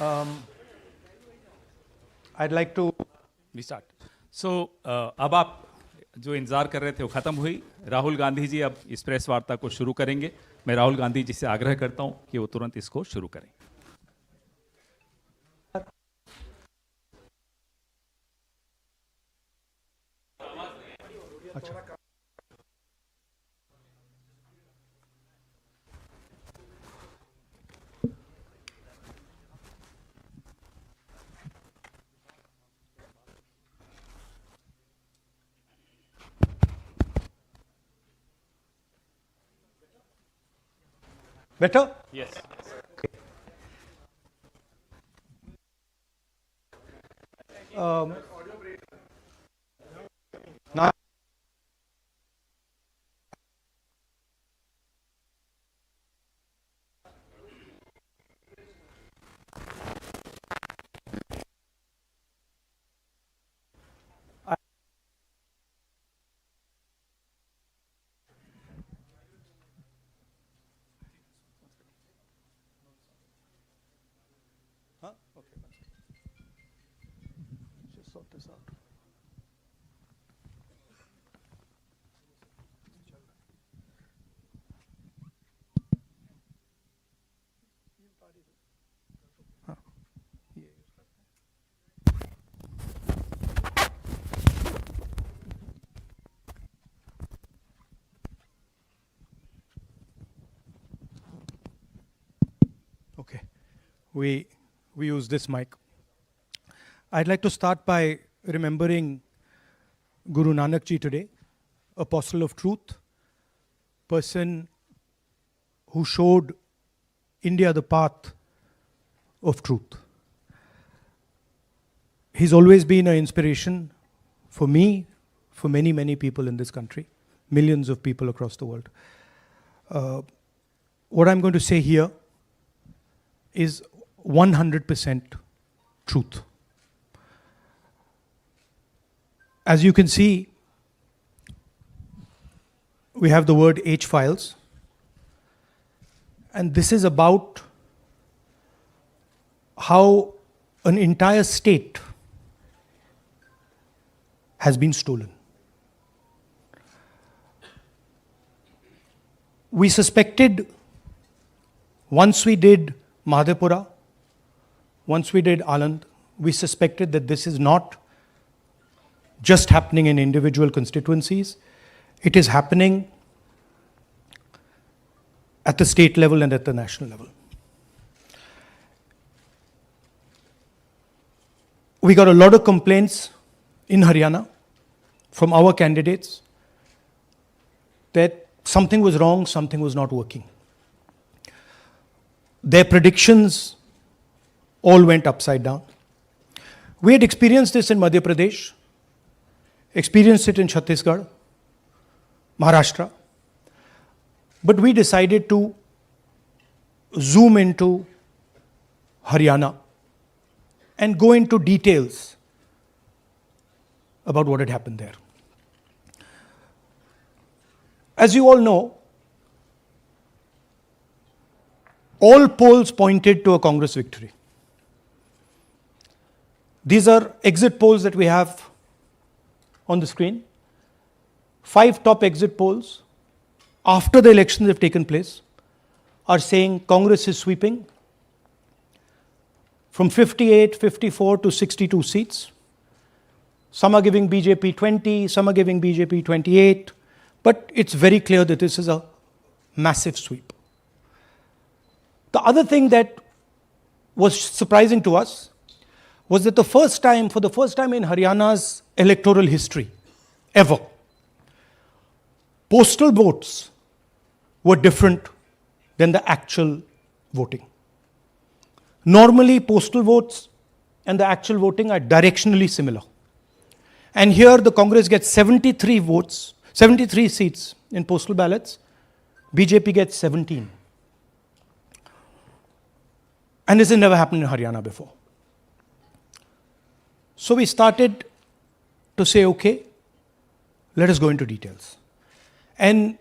I'd like to we start so अब आप जो इंतजार कर रहे थे वो खत्म हुई। राहुल गांधी जी अब इस प्रेस वार्ता को शुरू करेंगे। मैं राहुल गांधी जी से आग्रह करता हूं कि वो तुरंत इसको शुरू करें। अच्छा better? Yes Now okay. Just sort this out. Huh. Yeah. Okay. We use this mic. I'd like to start by remembering Guru Nanak Ji today, apostle of truth, person who showed India the path of truth. He's always been an inspiration for me, for many, many people in this country, millions of people across the world. What I'm going to say here is 100% truth. As you can see, we have the word H files, and this is about how an entire state has been stolen. We suspected, once we did Madhepura, once we did Aland, we suspected that this is not just happening in individual constituencies, it is happening at the state level and at the national level. We got a lot of complaints in Haryana from our candidates that something was wrong, something was not working. Their predictions all went upside down. We had experienced this in Madhya Pradesh, experienced it in Chhattisgarh, Maharashtra, but we decided to zoom into Haryana and go into details about what had happened there. As you all know, all polls pointed to a Congress victory. These are exit polls that we have on the screen. 5 top exit polls after the elections have taken place are saying Congress is sweeping from 58, 54 to 62 seats. Some are giving BJP 20, some are giving BJP 28, but it's very clear that this is a massive sweep. The other thing that was surprising to us was that for the first time in Haryana's electoral history, ever, postal votes were different than the actual voting. Normally, postal votes and the actual voting are directionally similar. And here the Congress gets 73 votes, 73 seats in postal ballots. BJP gets 17. And this has never happened in Haryana before. So we started to say, okay, let us go into details. And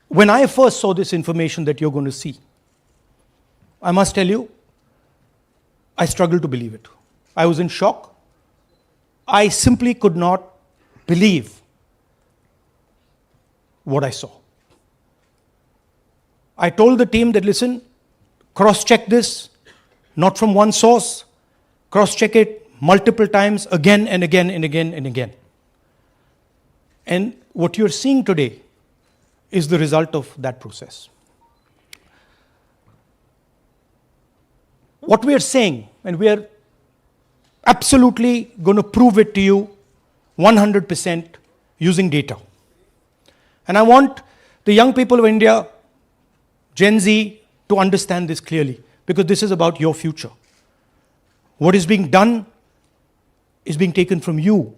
when I first saw this information that you're going to see, I must tell you, I struggled to believe it. I was in shock. I simply could not believe what I saw. I told the team that, listen, cross-check this, not from one source, cross-check it multiple times, again and again and again and again. And what you're seeing today is the result of that process. What we are saying, and we are absolutely going to prove it to you 100% using data. And I want the young people of India, Gen Z, to understand this clearly, because this is about your future. What is being done is being taken from you.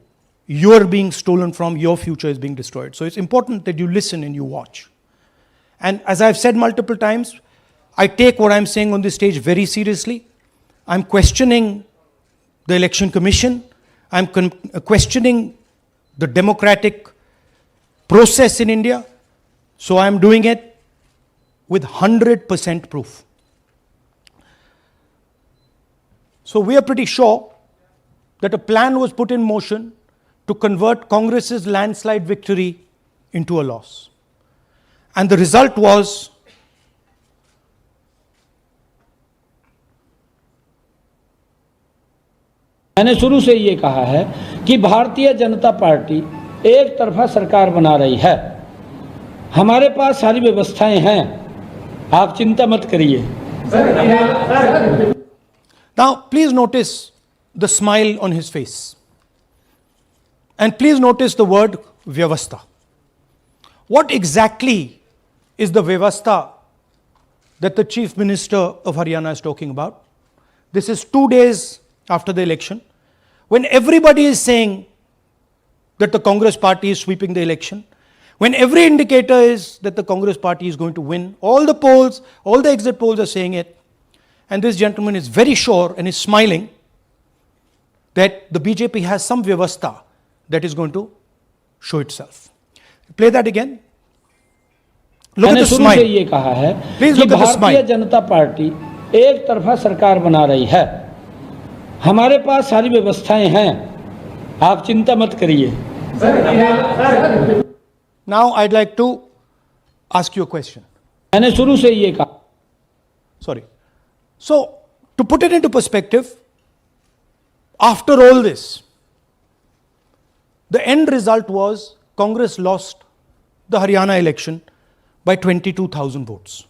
You're being stolen from, your future is being destroyed. So it's important that you listen and you watch. And as I've said multiple times, I take what I'm saying on this stage very seriously. I'm questioning the Election Commission. I'm questioning the democratic process in India. So I'm doing it with 100% proof. So we are pretty sure that a plan was put in motion to convert Congress's landslide victory into a loss. And the result was मैंने शुरू से ये कहा है कि Bharatiya Janata party एक तरफा सरकार बना रही है। हमारे पास सारी व्यवस्थाएं हैं, आप चिंता मत करिए। Now, please notice the smile on his face. And please notice the word Vyavastha. What exactly is the Vyavastha that the Chief Minister of Haryana is talking about? This is 2 days after the election, when everybody is saying that the Congress party is sweeping the election, when every indicator is that the Congress party is going to win, all the polls, all the exit polls are saying it, and this gentleman is very sure and is smiling that the BJP has some Vyavastha that is going to show itself. Play that again. Look at मैंने the शुरू से smile. ये कहा है Please कि look at the भारतीय smile. जनता party एक तरफा सरकार बना रही है। हमारे पास सारी व्यवस्थाएं हैं, आप चिंता मत करिए। Now I'd like to ask you a question. मैंने शुरू से ये कहा Sorry. So, to put it into perspective, after all this, the end result was Congress lost the Haryana election by 22,000 votes.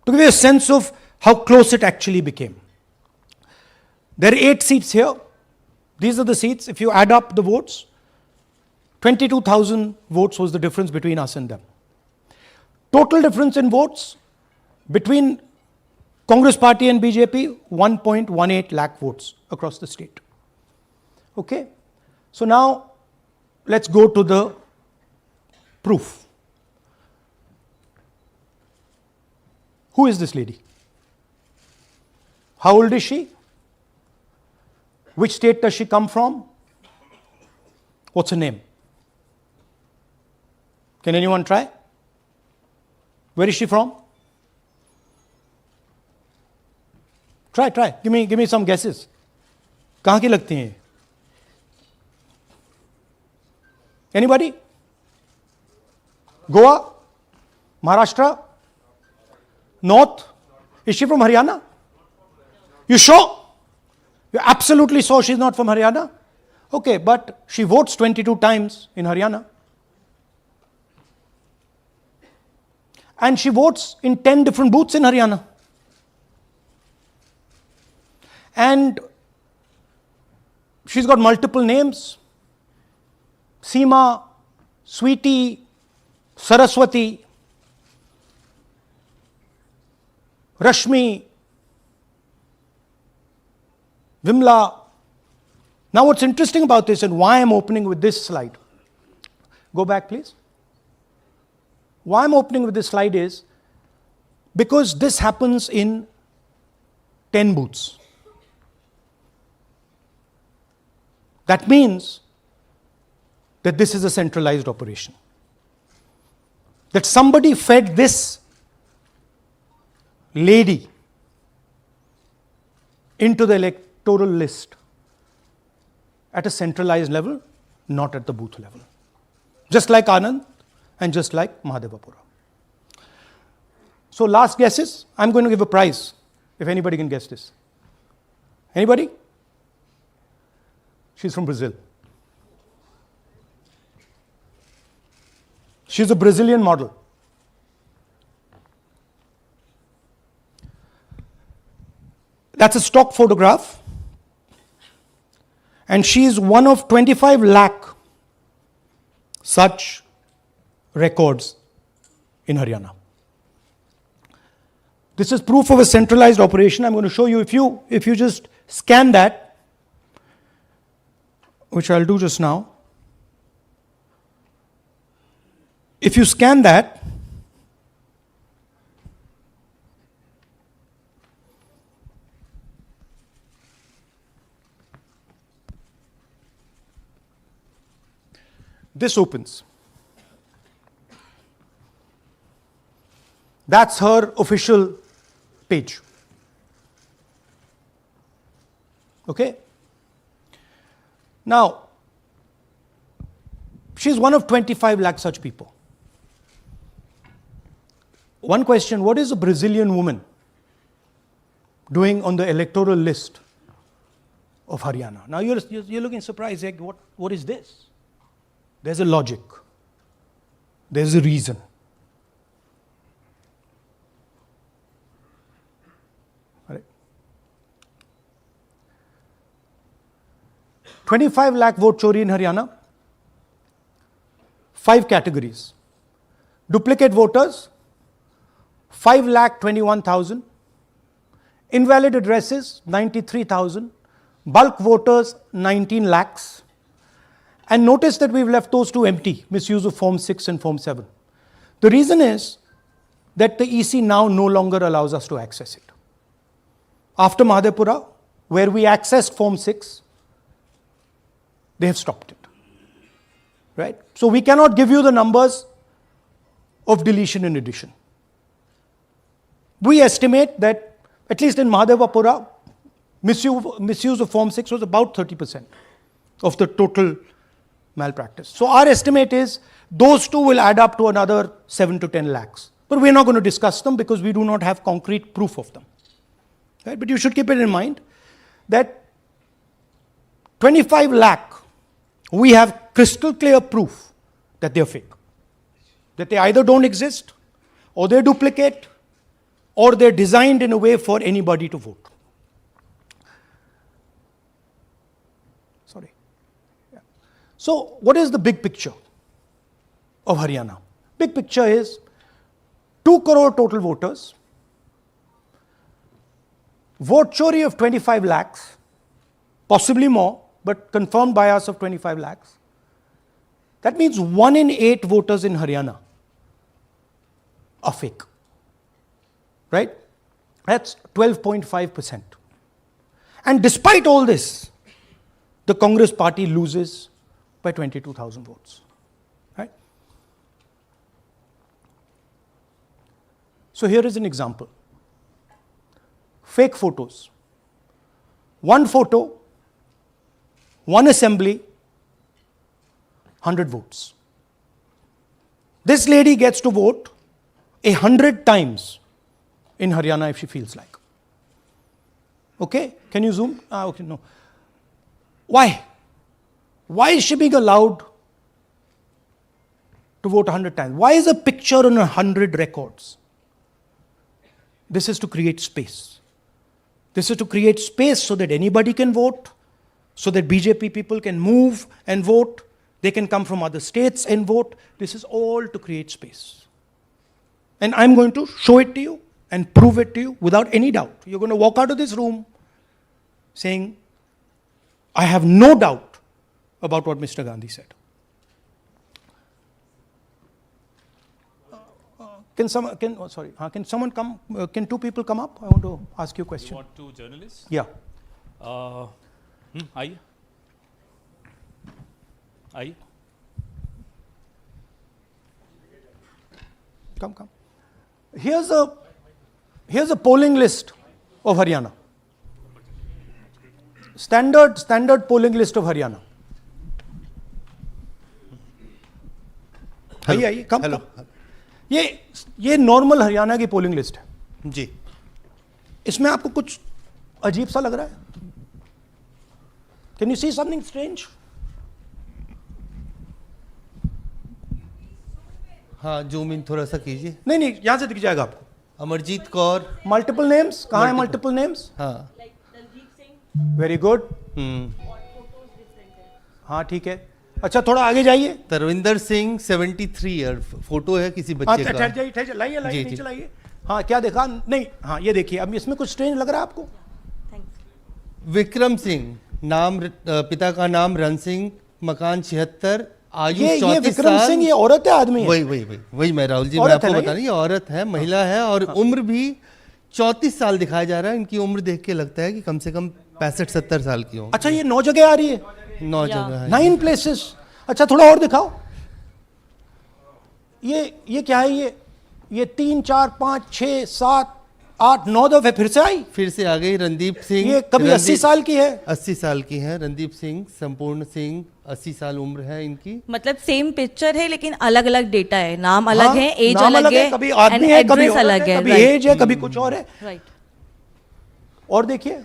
To give you a sense of how close it actually became. There are 8 seats here. These are the seats. If you add up the votes, 22,000 votes was the difference between us and them. Total difference in votes between Congress party and BJP, 1.18 lakh votes across the state. Okay? So now, let's go to the proof. Who is this lady? How old is she? Which state does she come from? What's her name? Can anyone try? Where is she from? Try. Give me some guesses. कहाँ की लगती हैं? Anybody? Goa? Maharashtra? North? Is she from Haryana? You sure? You're absolutely sure she's not from Haryana? Okay, but she votes 22 times in Haryana. And she votes in 10 different booths in Haryana. And she's got multiple names. Seema, Sweetie, Saraswati, Rashmi, Vimla. Now what's interesting about this and why I'm opening with this slide. Go back please. Why I'm opening with this slide is because this happens in 10 booths. That means that this is a centralized operation. That somebody fed this lady into the electoral list at a centralized level, not at the booth level. Just like Anand and just like Mahadevapura. So last guesses, I'm going to give a prize if anybody can guess this. Anybody? She's from Brazil. She's a Brazilian model. That's a stock photograph. And she is one of 25 lakh such records in Haryana. This is proof of a centralized operation. I'm going to show you, if you just scan that, which I'll do just now. If you scan that, this opens. That's her official page. Okay? Now, she's one of 25 lakh such people. One question, what is a Brazilian woman doing on the electoral list of Haryana? Now you're looking surprised, like, what is this? There's a logic. There's a reason. All right. 25 lakh vote chori in Haryana. 5 categories. Duplicate voters, 5,21,000. Invalid addresses, 93,000. Bulk voters, 19 lakhs. And notice that we've left those two empty, misuse of Form 6 and Form 7. The reason is that the EC now no longer allows us to access it. After Mahadevapura, where we accessed Form 6, they have stopped it. Right? So we cannot give you the numbers of deletion and addition. We estimate that, at least in Mahadevapura, misuse of Form 6 was about 30% of the total malpractice. So our estimate is those two will add up to another 7 to 10 lakhs. But we're not going to discuss them because we do not have concrete proof of them. Right? But you should keep it in mind that 25 lakh, we have crystal clear proof that they're fake. That they either don't exist, or they're duplicate, or they're designed in a way for anybody to vote. Sorry. Yeah. So what is the big picture of Haryana? Big picture is 2 crore total voters, vote chori of 25 lakhs, possibly more, but confirmed bias of 25 lakhs. That means 1 in 8 voters in Haryana are fake. Right? That's 12.5%. And despite all this, the Congress party loses by 22,000 votes. Right? So here is an example. Fake photos. 1 photo, 1 assembly, 100 votes. This lady gets to vote 100 times in Haryana if she feels like. Okay? Can you zoom? Okay, no. Why? Why is she being allowed to vote 100 times? Why is a picture on 100 records? This is to create space. This is to create space so that anybody can vote, so that BJP people can move and vote. They can come from other states and vote. This is all to create space. And I'm going to show it to you and prove it to you without any doubt. You're going to walk out of this room saying, I have no doubt about what Mr. Gandhi said. Can someone come? Can 2 people come up? I want to ask you a question. You want 2 journalists? Yeah. आइए आइए Come. Here's a polling list of Haryana. standard polling list of Haryana. आइए come hello ये normal Haryana की polling list है। जी। इसमें आपको कुछ अजीब सा लग रहा है? Can you see something strange? हाँ, जूम इन थोड़ा सा कीजिए। नहीं यहां से दिख जाएगा आपको। अमरजीत कौर। मल्टीपल नेम्स कहाँ है? मल्टीपल नेम्स, हाँ। Very good. हाँ ठीक है। अच्छा थोड़ा आगे जाइए। तरविंदर सिंह 73 ईयर, फोटो है किसी बच्चे का। ठहर जाइए लाइए जी, नीचे जी। लाइए। हाँ क्या देखा? नहीं हाँ ये देखिए, अब इसमें कुछ स्ट्रेंज लग रहा है आपको? विक्रम सिंह, नाम पिता का नाम रण सिंह, मकान 76, आयु ये 34 विक्रम साल। सिंह ये औरत है आदमी है? वही मैं राहुल जी, मैं औरत आपको है ना बता ये? रही, औरत है, महिला है, और उम्र भी 34 साल दिखाया जा रहा है। इनकी उम्र देख के लगता है कि कम से कम 65-70 साल की हो। अच्छा ये 9 जगह आ रही है? 9 जगह है। 9 प्लेसेस। अच्छा थोड़ा और दिखाओ। ये क्या है? ये 3 4 5 6 7 8 9 दफे फिर से आई। फिर से आ गई रणदीप सिंह। ये कभी 80 साल की है? 80 साल की है रणदीप सिंह, संपूर्ण सिंह, 80 साल उम्र है इनकी। मतलब सेम पिक्चर है लेकिन अलग अलग डेटा है, नाम अलग है, एज नाम अलग है, कभी आदमी है, कभी एड्रेस औरत अलग है, कभी एज है, कभी कुछ और है। राइट। और देखिए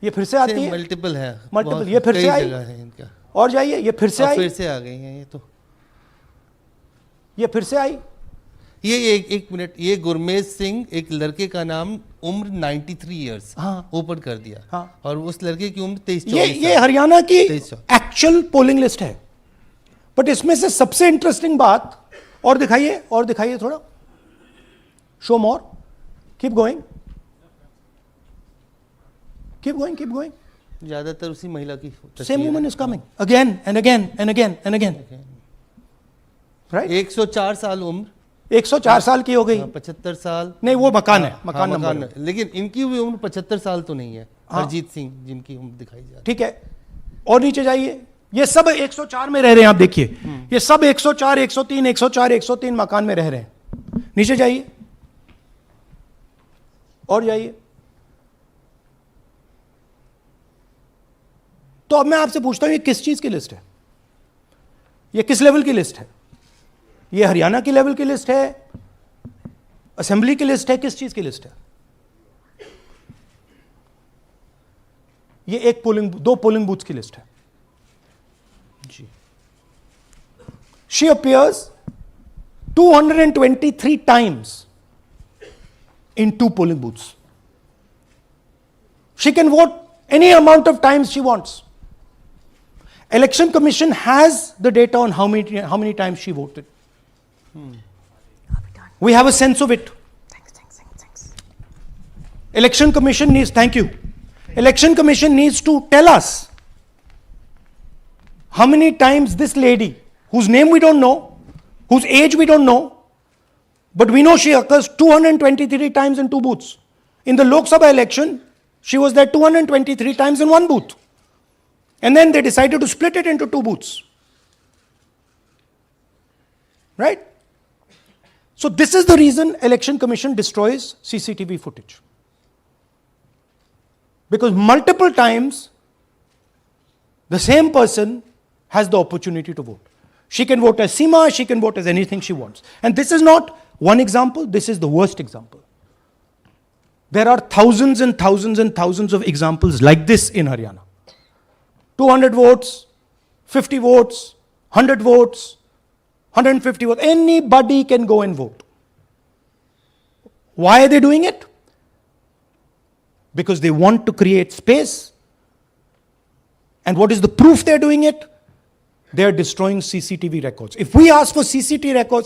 ये फिर से आती है। मल्टीपल है, मल्टीपल, बहुत- ये फिर से कई आई। जगह है इनका। और जाइए, ये फिर से अब आई। फिर से आ गई हैं ये तो। ये फिर से आई। ये एक मिनट, ये गुरमेज सिंह, एक लड़के का नाम, उम्र 93 इयर्स, हाँ। ओपन कर दिया। हाँ। और उस लड़के की उम्र 23 ये हरियाणा की 23 एक्चुअल पोलिंग लिस्ट है। बट इसमें से सबसे इंटरेस्टिंग बात, और दिखाइए थोड़ा, शो मोर, कीप गोइंग। ज्यादातर उसी महिला की Same woman is coming again and again and again and again. Right? 104 साल उम्र, 104 साल की हो गई। 75 साल। नहीं वो मकान है, हाँ, मकान नंबर मकान है। लेकिन इनकी भी उम्र 75 साल तो नहीं है। हाँ। हरजीत सिंह जिनकी उम्र दिखाई जा रही ठीक है। और नीचे जाइए, ये सब 104 में रह रहे हैं। आप देखिए ये सब 104 103 104 103 मकान में रह रहे हैं। नीचे जाइए और जाइए। तो अब मैं आपसे पूछता हूं, ये किस चीज की लिस्ट है? ये किस लेवल की लिस्ट है? ये हरियाणा की लेवल की लिस्ट है, असेंबली की लिस्ट है, किस चीज की लिस्ट है? ये दो पोलिंग बूथ की लिस्ट है जी। She appears 223 times in 2 polling booths. She can vote any amount of times she wants. Election Commission has the data on how many times she voted. We have a sense of it. Thanks. Election Commission needs, thank you. Election Commission needs to tell us how many times this lady, whose name we don't know, whose age we don't know, but we know she occurs 223 times in 2 booths. In the Lok Sabha election, she was there 223 times in 1 booth. And then they decided to split it into 2 booths. Right? So this is the reason Election Commission destroys CCTV footage. Because multiple times, the same person has the opportunity to vote. She can vote as Seema, she can vote as anything she wants. And this is not one example, this is the worst example. There are thousands and thousands and thousands of examples like this in Haryana. 200 votes, 50 votes, 100 votes, 150 votes, anybody can go and vote. Why are they doing it? Because they want to create space. And what is the proof they're doing it? They're destroying CCTV records. If we ask for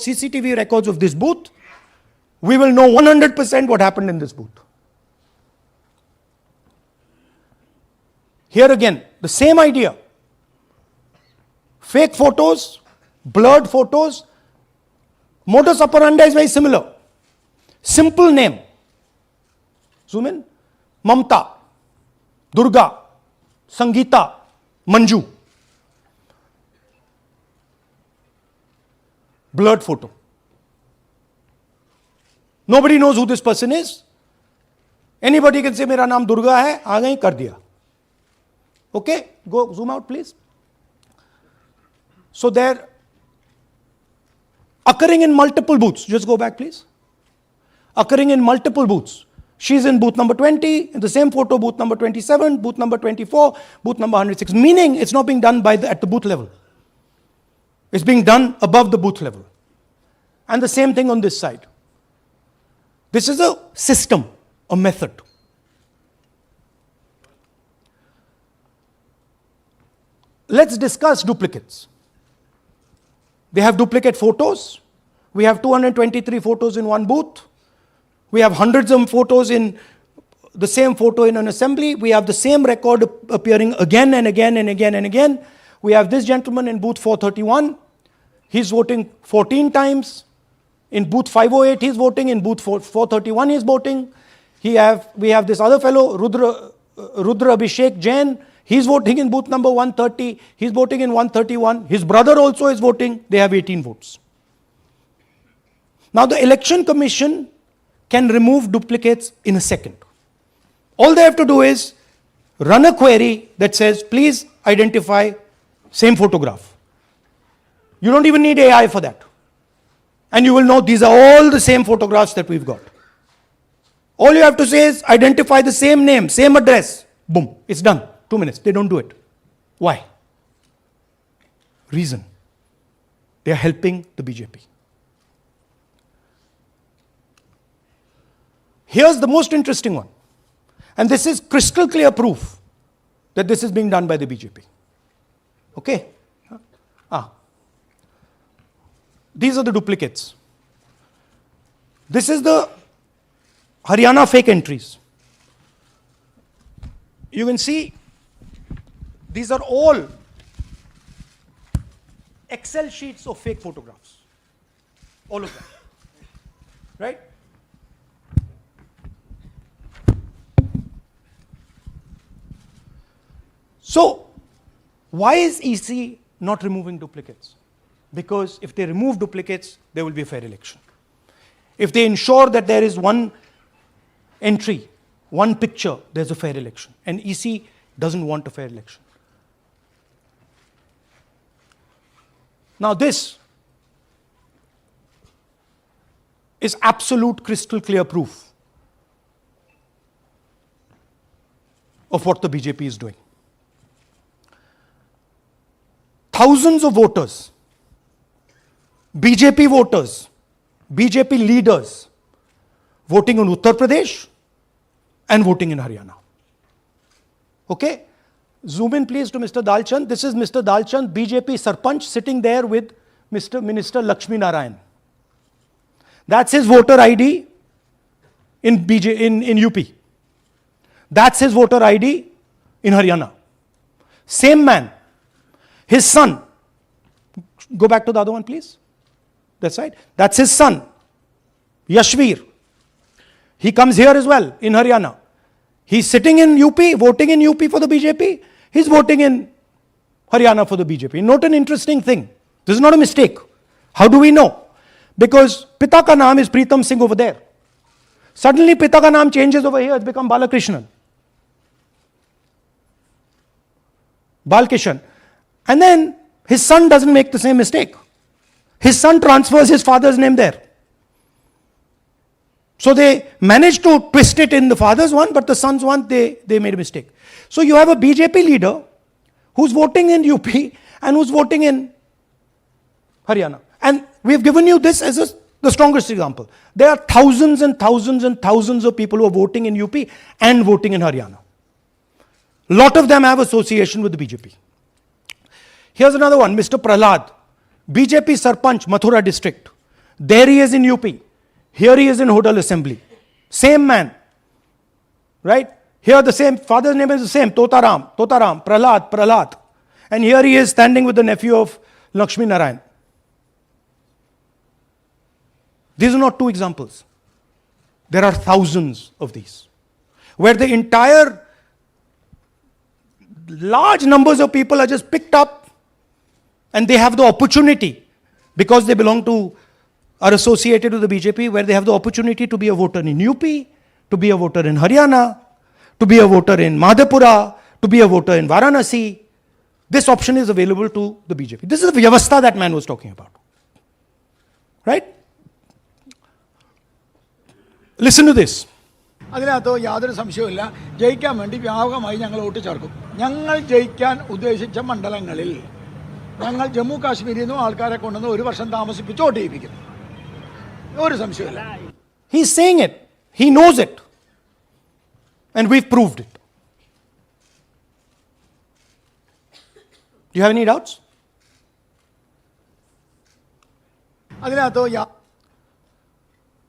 CCTV records of this booth, we will know 100% what happened in this booth. Here again, the same idea. Fake photos, blurred photos, modus operandi is very similar. Simple name. Zoom in. Mamta, Durga, Sangeeta, Manju. Blurred photo. Nobody knows who this person is. Anybody can say मेरा नाम दुर्गा है, आ गई, कर दिया. Okay, go zoom out please. So they're occurring in multiple booths. Just go back please. Occurring in multiple booths. She's in booth number 20, in the same photo, booth number 27, booth number 24, booth number 106. Meaning it's not being done at the booth level. It's being done above the booth level. And the same thing on this side. This is a system, a method. Let's discuss duplicates. They have duplicate photos. We have 223 photos in one booth. We have hundreds of photos in the same photo in an assembly. We have the same record appearing again and again and again and again. We have this gentleman in booth 431. He's voting 14 times. In booth 508, he's voting. In booth 431, he's voting. We have this other fellow, Rudra Abhishek Jain. He's voting in booth number 130. He's voting in 131. His brother also is voting. They have 18 votes. Now the Election Commission can remove duplicates in a second. All they have to do is run a query that says, please identify same photograph. You don't even need AI for that. And you will know these are all the same photographs that we've got. All you have to say is identify the same name, same address. Boom, it's done. 2 minutes. They don't do it. Why? Reason. They are helping the BJP. Here's the most interesting one. And this is crystal clear proof that this is being done by the BJP. Okay? These are the duplicates. This is the Haryana fake entries. You can see these are all Excel sheets of fake photographs. All of them. Right? So, why is EC not removing duplicates? Because if they remove duplicates, there will be a fair election. If they ensure that there is one entry, one picture, there's a fair election. And EC doesn't want a fair election. Now this is absolute crystal clear proof of what the BJP is doing. Thousands of voters, BJP voters, BJP leaders voting in Uttar Pradesh and voting in Haryana. Okay? Zoom in please to Mr. Dalchand. This is Mr. Dalchand, BJP Sarpanch, sitting there with Mr. Minister Lakshmi Narayan. That's his voter ID in UP. That's his voter ID in Haryana. Same man. His son. Go back to the other one, please. That's right. That's his son, Yashveer. He comes here as well in Haryana. He's sitting in UP, voting in UP for the BJP. He's voting in Haryana for the BJP. Note an interesting thing. This is not a mistake. How do we know? Because Pita ka naam is Pritam Singh over there. Suddenly Pita ka naam changes over here. It's become Balakrishnan. Balkishan. And then his son doesn't make the same mistake. His son transfers his father's name there. So they managed to twist it in the father's one, but the son's one, they made a mistake. So you have a BJP leader who's voting in UP and who's voting in Haryana. And we've given you this as the strongest example. There are thousands and thousands and thousands of people who are voting in UP and voting in Haryana. A lot of them have association with the BJP. Here's another one, Mr. Prahlad, BJP Sarpanch, Mathura district. There he is in UP. Here he is in Hodal Assembly. Same man. Right? Here the same, father's name is the same, Totaram, Prahlad. And here he is standing with the nephew of Lakshmi Narayan. These are not two examples. There are thousands of these. Where the entire large numbers of people are just picked up and they have the opportunity, because they belong to, are associated with the BJP, where they have the opportunity to be a voter in UP, to be a voter in Haryana, to be a voter in Madhepura, to be a voter in Varanasi. This option is available to the BJP. This is the Vyavastha that man was talking about. Right? Listen to this. അതിനകത്ത് യാതൊരു സംശയവുമില്ല. ജയിക്കാൻ വേണ്ടി വ്യാപകമായി ഞങ്ങൾ vote ചേർക്കും. ഞങ്ങൾ ജയിക്കാൻ ഉദ്ദേശിച്ച മണ്ഡലങ്ങളിൽ ഞങ്ങൾ ജമ്മു കാശ്മീരിൽ നിന്നും ആൾക്കാരെ കൊണ്ടുവന്ന് ഒരു വർഷം താമസിപ്പിച്ച് വോട്ട് ചെയ്യിപ്പിക്കും. ഒരു സംശയമില്ല. He's saying it. He knows it. And we've proved it. Do you have any doubts? അതിനകത്ത്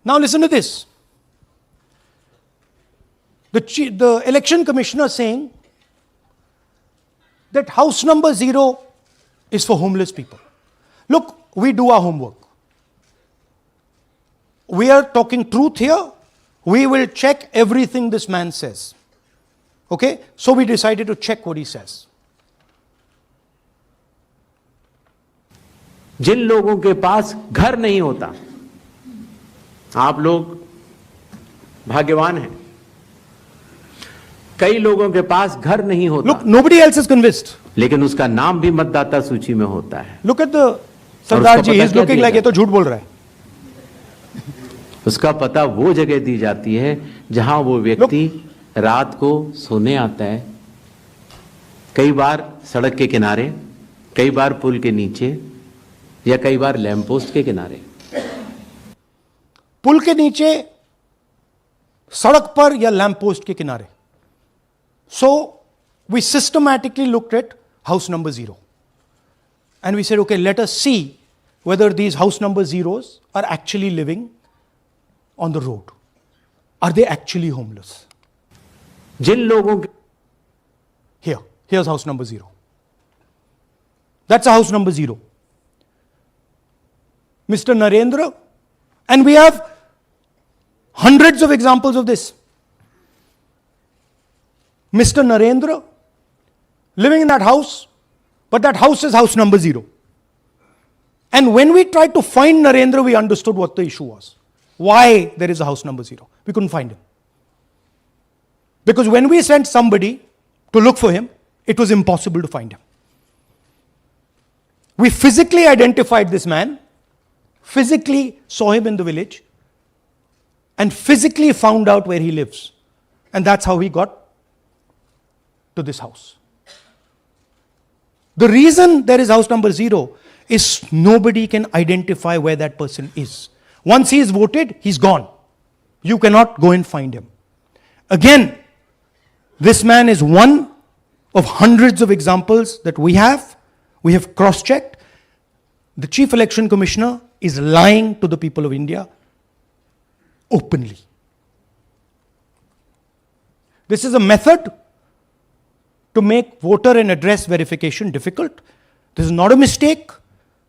Now listen to this. The election commissioner saying that house number 0 is for homeless people. Look, we do our homework. We are talking truth here. We will check everything this man says. Okay? So we decided to check what he says. जिन लोगों के पास घर नहीं होता, आप लोग भाग्यवान हैं. कई लोगों के पास घर नहीं होता. Look, nobody else is convinced. लेकिन उसका नाम भी मतदाता सूची में होता है. Look at the Sardar ji. He's looking like ये तो झूठ बोल रहा है. उसका पता वो जगह दी जाती है जहां वो व्यक्ति रात को सोने आता है. कई बार सड़क के किनारे, कई बार पुल के नीचे, या कई बार लैंप पोस्ट के किनारे. पुल के नीचे, सड़क पर या लैंप पोस्ट के किनारे. So we systematically looked at house number 0. And we said, okay, let us see whether these house number 0s are actually living on the road. Are they actually homeless? जिन लोगों के Here's house number 0. That's a house number 0. Mr. Narendra, and we have hundreds of examples of this. Mr. Narendra living in that house, but that house is house number 0. And when we tried to find Narendra, we understood what the issue was. Why there is a house number 0. We couldn't find him. Because when we sent somebody to look for him, it was impossible to find him. We physically identified this man, physically saw him in the village, and physically found out where he lives. And that's how he got to this house. The reason there is house number 0 is nobody can identify where that person is. Once he is voted, he's gone. You cannot go and find him. Again, this man is one of hundreds of examples that we have. We have cross-checked. The Chief Election Commissioner is lying to the people of India openly. This is a method to make voter and address verification difficult. This is not a mistake.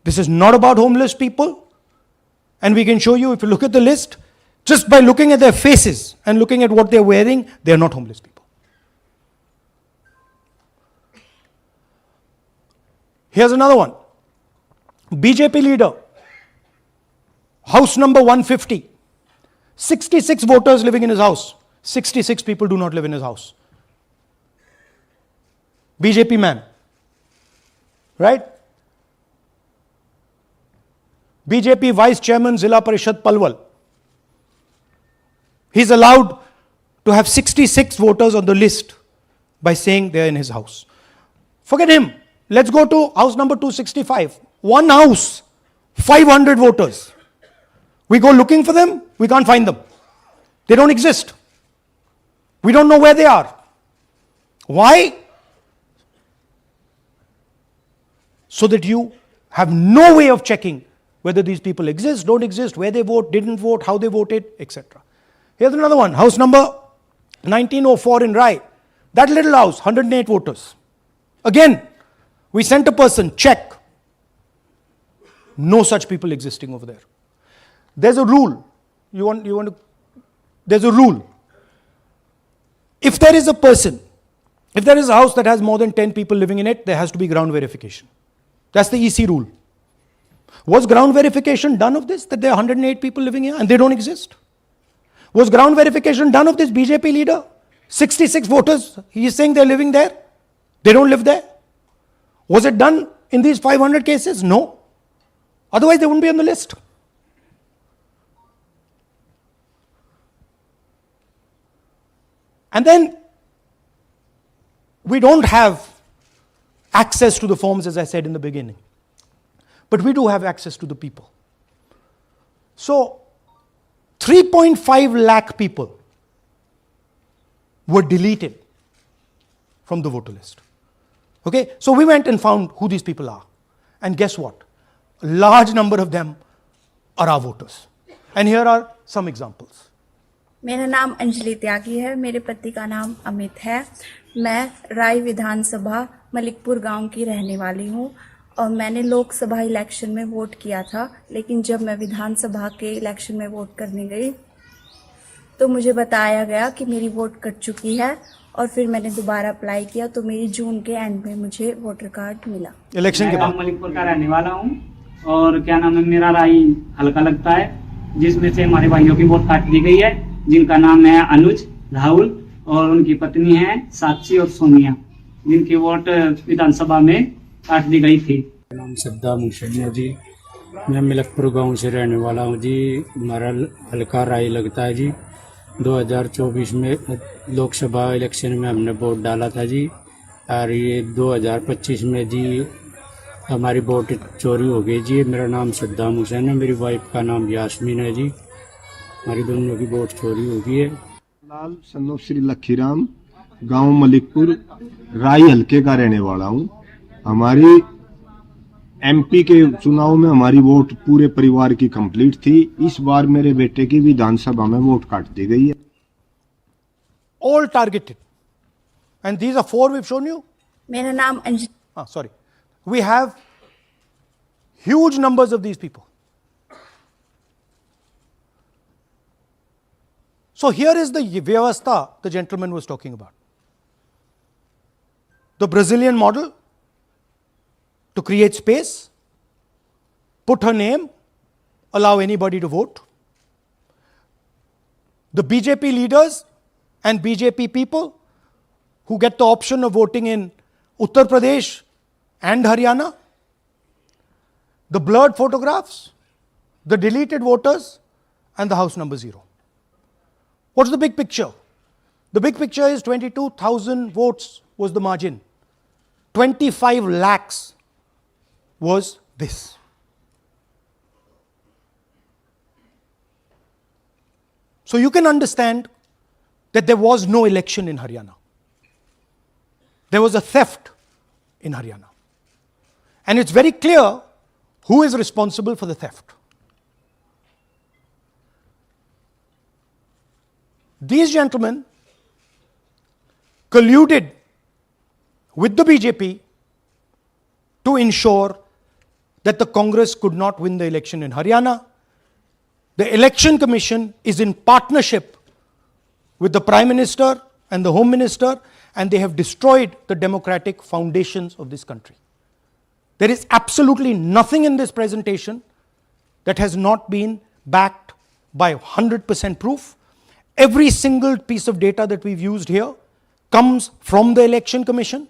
This is not about homeless people. And we can show you, if you look at the list, just by looking at their faces and looking at what they're wearing, they are not homeless people. Here's another one. BJP leader, house number 150. 66 voters living in his house. 66 people do not live in his house. BJP man. Right? BJP Vice Chairman Zilla Parishad Palwal. He's allowed to have 66 voters on the list by saying they're in his house. Forget him. Let's go to house number 265. One house, 500 voters. We go looking for them, we can't find them. They don't exist. We don't know where they are. Why? So that you have no way of checking whether these people exist, don't exist, where they vote, didn't vote, how they voted, etc. Here's another one, house number 1904 in Rai. That little house, 108 voters. Again, we sent a person, check. No such people existing over there. There's a rule. There's a rule. If there is a person, if there is a house that has more than 10 people living in it, there has to be ground verification. That's the EC rule. Was ground verification done of this, that there are 108 people living here and they don't exist? Was ground verification done of this BJP leader? 66 voters, he is saying they're living there They don't live there. Was it done in these 500 cases? No. Otherwise, they wouldn't be on the list. And then we don't have access to the forms, as I said in the beginning. But we do have access to the people. So 3.5 lakh people were deleted from the voter list. Okay, so we went and found who these people are. And guess what? A large number of them are our voters. And here are some examples. मेरा नाम अंजलि त्यागी है, मेरे पति का नाम अमित है। मैं राय विधानसभा मलिकपुर गांव की रहने वाली हूं और मैंने लोकसभा इलेक्शन में वोट किया था, लेकिन जब मैं विधानसभा के इलेक्शन में वोट करने गई तो मुझे बताया गया कि मेरी वोट कट चुकी है और फिर मैंने दोबारा अप्लाई किया तो मेरी जून के एंड में मुझे वोटर कार्ड मिला। इलेक्शन के बाद मलिकपुर का रहने वाला हूँ और क्या नाम है, मेरा राय हल्का लगता है, जिसमें से हमारे भाइयों की वोट काट दी गई है, जिनका नाम है अनुज, राहुल और उनकी पत्नी है साक्षी और सोनिया, जिनकी वोट विधानसभा में काट दी गई थी। नाम सद्दाम हुसैन है जी, मैं मलिकपुर गांव से रहने वाला हूं जी। हमारा हल्का राय लगता है जी। 2024 में लोकसभा इलेक्शन में हमने वोट डाला था जी, और ये 2025 में जी हमारी वोट चोरी हो गई जी। मेरा नाम सद्दाम हुसैन है, मेरी वाइफ का नाम यास्मीन है जी। हमारी दोनों की वोट चोरी हो गई है। लाल सन्नो श्री लखीराम, गांव मलिकपुर, राय हल्के का रहने वाला हूं। हमारी एमपी के चुनाव में हमारी वोट पूरे परिवार की कंप्लीट थी। इस बार मेरे बेटे की विधानसभा में वोट काट दी गई है। all targeted. And these are 4 we've shown you. मेरा नाम Anjali. Sorry. We have huge numbers of these people. So here is the vyavastha the gentleman was talking about. The Brazilian model to create space, put her name, allow anybody to vote. The BJP leaders and BJP people who get the option of voting in Uttar Pradesh and Haryana. The blurred photographs, the deleted voters, and the house number 0. What's the big picture? The big picture is 22,000 votes was the margin. 25 lakhs was this. So you can understand that there was no election in Haryana. There was a theft in Haryana. And it's very clear who is responsible for the theft. These gentlemen colluded with the BJP to ensure that the Congress could not win the election in Haryana. The Election Commission is in partnership with the Prime Minister and the Home Minister, and they have destroyed the democratic foundations of this country. There is absolutely nothing in this presentation that has not been backed by 100% proof. Every single piece of data that we've used here comes from the Election Commission,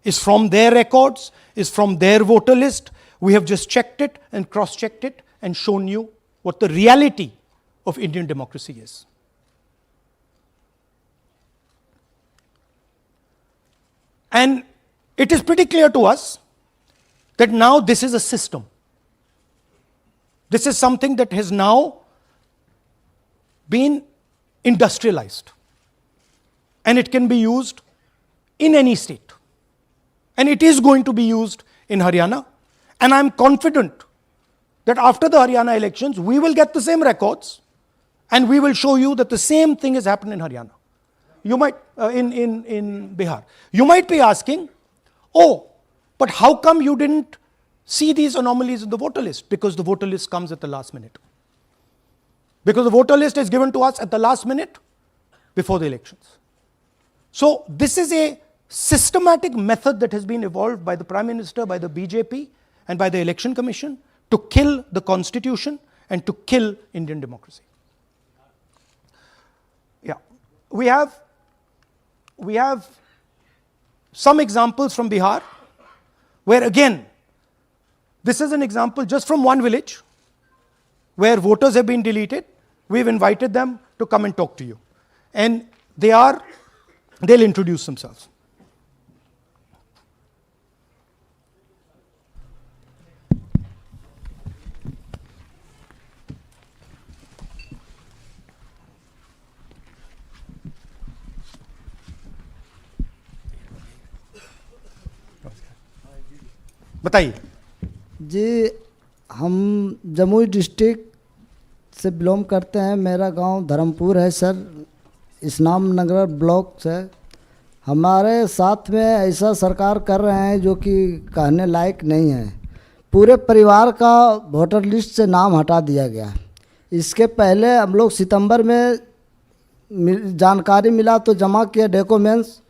is from their records, is from their voter list. We have just checked it and cross-checked it and shown you what the reality of Indian democracy is. And it is pretty clear to us that now this is a system. This is something that has now been industrialized. And it can be used in any state. And it is going to be used in Haryana. And I'm confident that after the Haryana elections, we will get the same records and we will show you that the same thing has happened in Haryana. You might, in Bihar. You might be asking, oh, but how come you didn't see these anomalies in the voter list? Because the voter list comes at the last minute. Because the voter list is given to us at the last minute before the elections. So this is a systematic method that has been evolved by the Prime Minister, by the BJP, and by the Election Commission to kill the Constitution and to kill Indian democracy. Yeah, we have some examples from Bihar, where again, this is an example just from one village, where voters have been deleted. We've invited them to come and talk to you. And they'll introduce themselves. बताइए। जी, हम Jamui district से belong करते हैं। मेरा गांव धर्मपुर है sir, इस्लाम नगर block से। हमारे साथ में ऐसा सरकार कर रहे हैं जो कि कहने लायक नहीं है। पूरे परिवार का वोटर लिस्ट से नाम हटा दिया गया। इसके पहले हम लोग सितंबर में जानकारी मिला तो जमा किए डॉक्यूमेंट्स,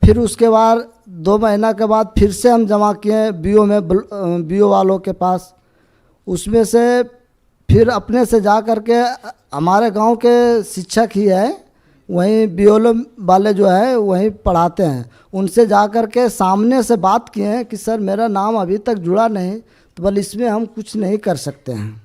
फिर उसके बाद 2 महीना के बाद फिर से हम जमा किए बीओ वालों के पास। उसमें से फिर अपने से जा कर के हमारे गांव के शिक्षक ही है, वहीं बीओ वाले जो है वहीं पढ़ाते हैं, उनसे जा कर के सामने से बात किए हैं कि सर मेरा नाम अभी तक जुड़ा नहीं, तो बोले इसमें हम कुछ नहीं कर सकते हैं।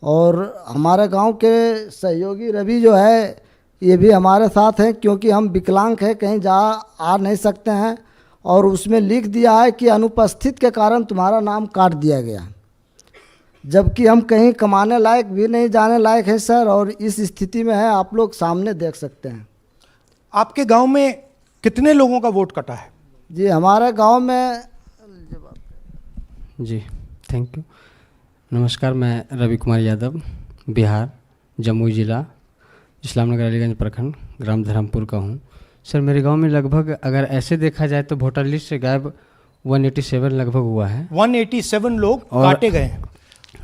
और हमारे गांव के सहयोगी रवि जो है ये भी हमारे साथ हैं, क्योंकि हम विकलांग हैं, कहीं आ नहीं सकते हैं। और उसमें लिख दिया है कि अनुपस्थित के कारण तुम्हारा नाम काट दिया गया, जबकि हम कहीं कमाने लायक भी नहीं, जाने लायक हैं सर। और इस स्थिति में है, आप लोग सामने देख सकते हैं। आपके गांव में कितने लोगों का वोट कटा है? जी, हमारे गांव में जी थैंक यू। नमस्कार, मैं रवि कुमार यादव, बिहार, जमुई जिला, इस्लामनगर अलीगंज प्रखंड, ग्राम धर्मपुर का हूँ। सर मेरे गांव में लगभग अगर ऐसे देखा जाए तो वोटर लिस्ट से गायब 187 लगभग हुआ है। 187 लोग काटे गए हैं।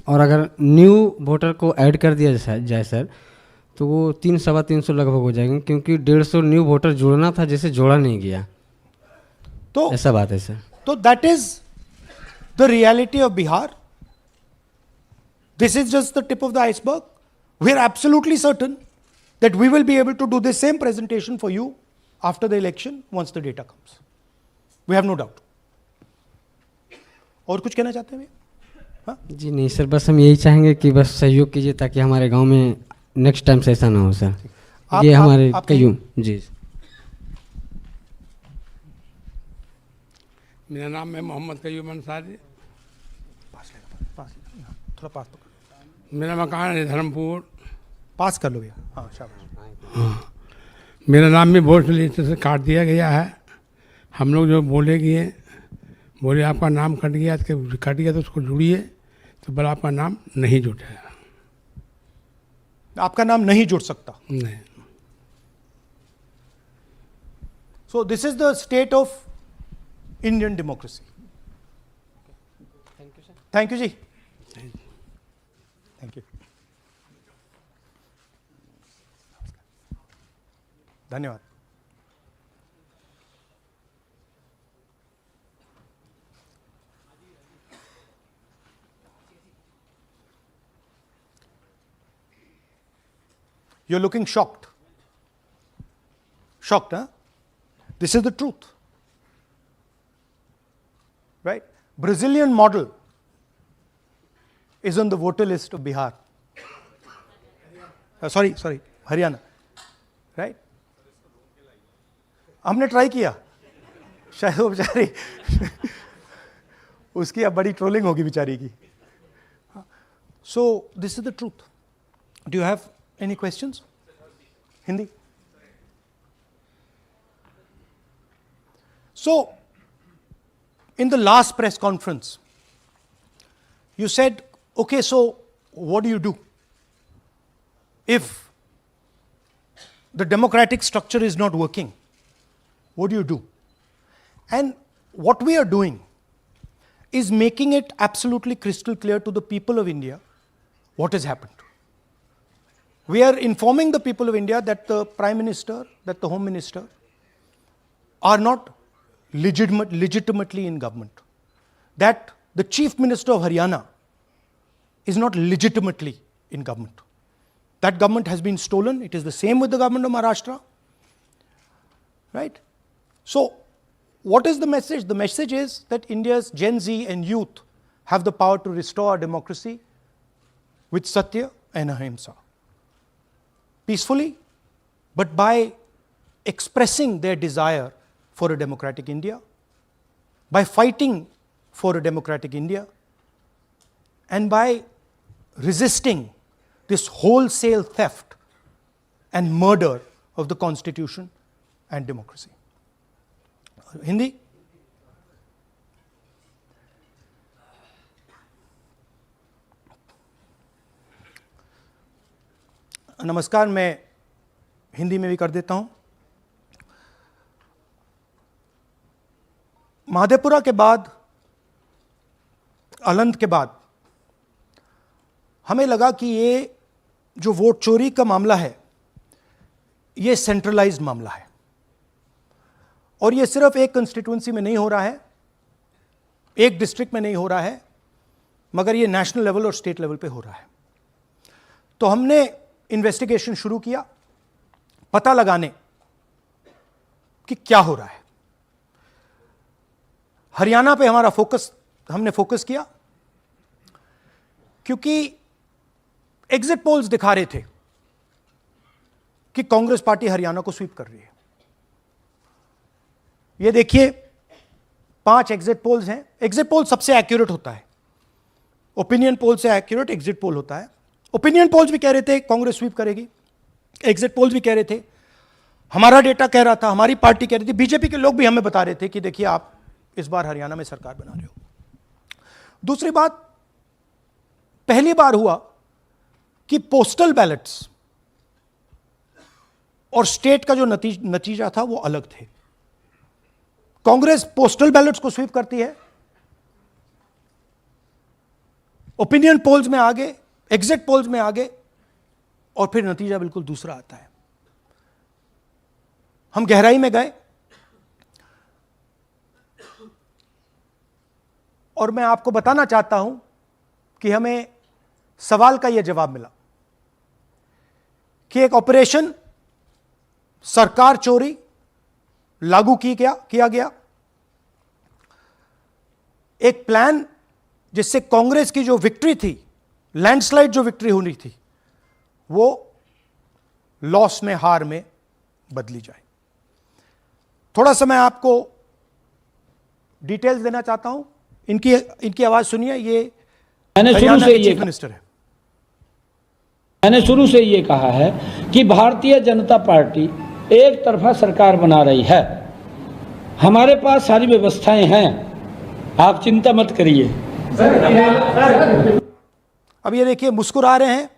और अगर न्यू वोटर को ऐड कर दिया जाए सर, तो वो 300-325 लगभग हो जाएंगे, क्योंकि 150 न्यू वोटर जोड़ना था जिसे जोड़ा नहीं गया। तो ऐसा बात है सर। तो that is the reality of Bihar. This is just the tip of the iceberg. We are absolutely certain that we will be able to do the same presentation for you after the election once the data comes. We have no doubt. और कुछ कहना चाहते हैं हाँ? जी नहीं sir, बस हम यही चाहेंगे कि बस सहयोग कीजिए ताकि हमारे गांव में नेक्स्ट टाइम से ऐसा ना हो सर। ये हमारे कयूम जी। मेरा नाम है मोहम्मद कयूम अंसारी। थोड़ा पास पकड़। मेरा मकान है धर्मपुर। पास कर लो भैया। हाँ शाबाश। हाँ, मेरा नाम भी वोट लिस्ट से काट दिया गया है। हम लोग जो बोले आपका नाम कट गया तो उसको जुड़िए, तो बोला आपका नाम नहीं जुटेगा। आपका नाम नहीं जुड़ सकता? नहीं। So this is the state of Indian democracy. Thank you sir. Thank you ji. Thank you. धन्यवाद। You're looking shocked. Shocked, huh? This is the truth. Right? Brazilian model is on the voter list of Bihar. Sorry, Haryana. Right? हमने try किया, शायद वो बेचारी उसकी अब बड़ी trolling होगी बेचारी की। सो this is the truth. Do you have any questions? Hindi. So in the last press conference you said, okay so what do you do if the democratic structure is not working? What do you do? And what we are doing is making it absolutely crystal clear to the people of India what has happened. We are informing the people of India that the Prime Minister, that the Home Minister are not legitimately in government. That the Chief Minister of Haryana is not legitimately in government. That government has been stolen. It is the same with the government of Maharashtra. Right? So, what is the message? The message is that India's Gen Z and youth have the power to restore democracy with Satya and Ahimsa. Peacefully, but by expressing their desire for a democratic India, by fighting for a democratic India, and by resisting this wholesale theft and murder of the Constitution and democracy. Hindi? नमस्कार, मैं हिंदी में भी कर देता हूं। महादेवपुरा के बाद, अलंध के बाद हमें लगा कि ये जो वोट चोरी का मामला है, ये सेंट्रलाइज्ड मामला है और ये सिर्फ एक कंस्टिट्यूंसी में नहीं हो रहा है, एक डिस्ट्रिक्ट में नहीं हो रहा है, मगर ये नेशनल लेवल और स्टेट लेवल पे हो रहा है। तो हमने इन्वेस्टिगेशन शुरू किया, पता लगाने कि क्या हो रहा है। हरियाणा पे हमने फोकस किया क्योंकि एग्जिट पोल्स दिखा रहे थे कि कांग्रेस पार्टी हरियाणा को स्वीप कर रही है। ये देखिए 5 एग्जिट पोल्स हैं। एग्जिट पोल सबसे एक्यूरेट होता है, ओपिनियन पोल से एक्यूरेट एग्जिट पोल होता है। ओपिनियन पोल्स भी कह रहे थे कांग्रेस स्वीप करेगी, एग्जिट पोल्स भी कह रहे थे, हमारा डेटा कह रहा था, हमारी पार्टी कह रही थी, बीजेपी के लोग भी हमें बता रहे थे कि देखिए आप इस बार हरियाणा में सरकार बना रहे हो। दूसरी बात, पहली बार हुआ कि पोस्टल बैलेट्स और स्टेट का जो नतीजा था वो अलग थे। कांग्रेस पोस्टल बैलेट्स को स्वीप करती है, ओपिनियन पोल्स में आगे, एग्जिट पोल्स में आगे, और फिर नतीजा बिल्कुल दूसरा आता है। हम गहराई में गए और मैं आपको बताना चाहता हूं कि हमें सवाल का यह जवाब मिला कि एक ऑपरेशन सरकार चोरी लागू किया गया, एक प्लान जिससे कांग्रेस की जो विक्ट्री थी, लैंडस्लाइड जो विक्ट्री होनी थी, वो लॉस में, हार में बदली जाए। थोड़ा सा मैं आपको डिटेल्स देना चाहता हूं। इनकी आवाज सुनिए। ये हरियाणा के चीफ मिनिस्टर है। मैंने शुरू से ये कहा है कि भारतीय जनता पार्टी एक तरफा सरकार बना रही है। हमारे पास सारी व्यवस्थाएं हैं, आप चिंता मत करिए। अब ये देखिए, मुस्कुरा रहे हैं।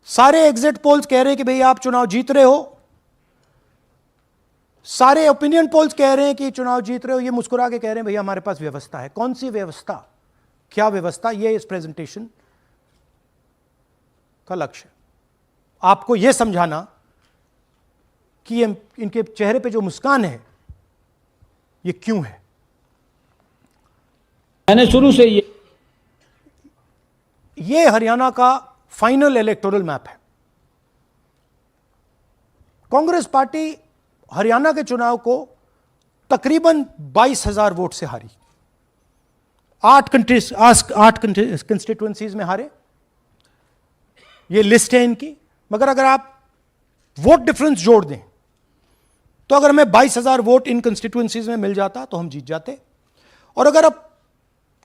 सारे एग्जिट पोल्स कह रहे हैं कि भाई आप चुनाव जीत रहे हो, सारे ओपिनियन पोल्स कह रहे हैं कि चुनाव जीत रहे हो। ये मुस्कुरा के कह रहे हैं भैया हमारे पास व्यवस्था है। कौन सी व्यवस्था, क्या व्यवस्था, ये इस प्रेजेंटेशन का लक्ष्य है। आपको यह समझाना कि ये इनके चेहरे पे जो मुस्कान है ये क्यों है। मैंने शुरू से ये हरियाणा का फाइनल इलेक्टोरल मैप है। कांग्रेस पार्टी हरियाणा के चुनाव को तकरीबन 22,000 वोट से हारी। 8 कंस्टिट्यूएंसीज में हारे। ये लिस्ट है इनकी, मगर अगर आप वोट डिफरेंस जोड़ दें तो अगर हमें 22,000 वोट इन कंस्टिट्यूएंसीज में मिल जाता तो हम जीत जाते। और अगर आप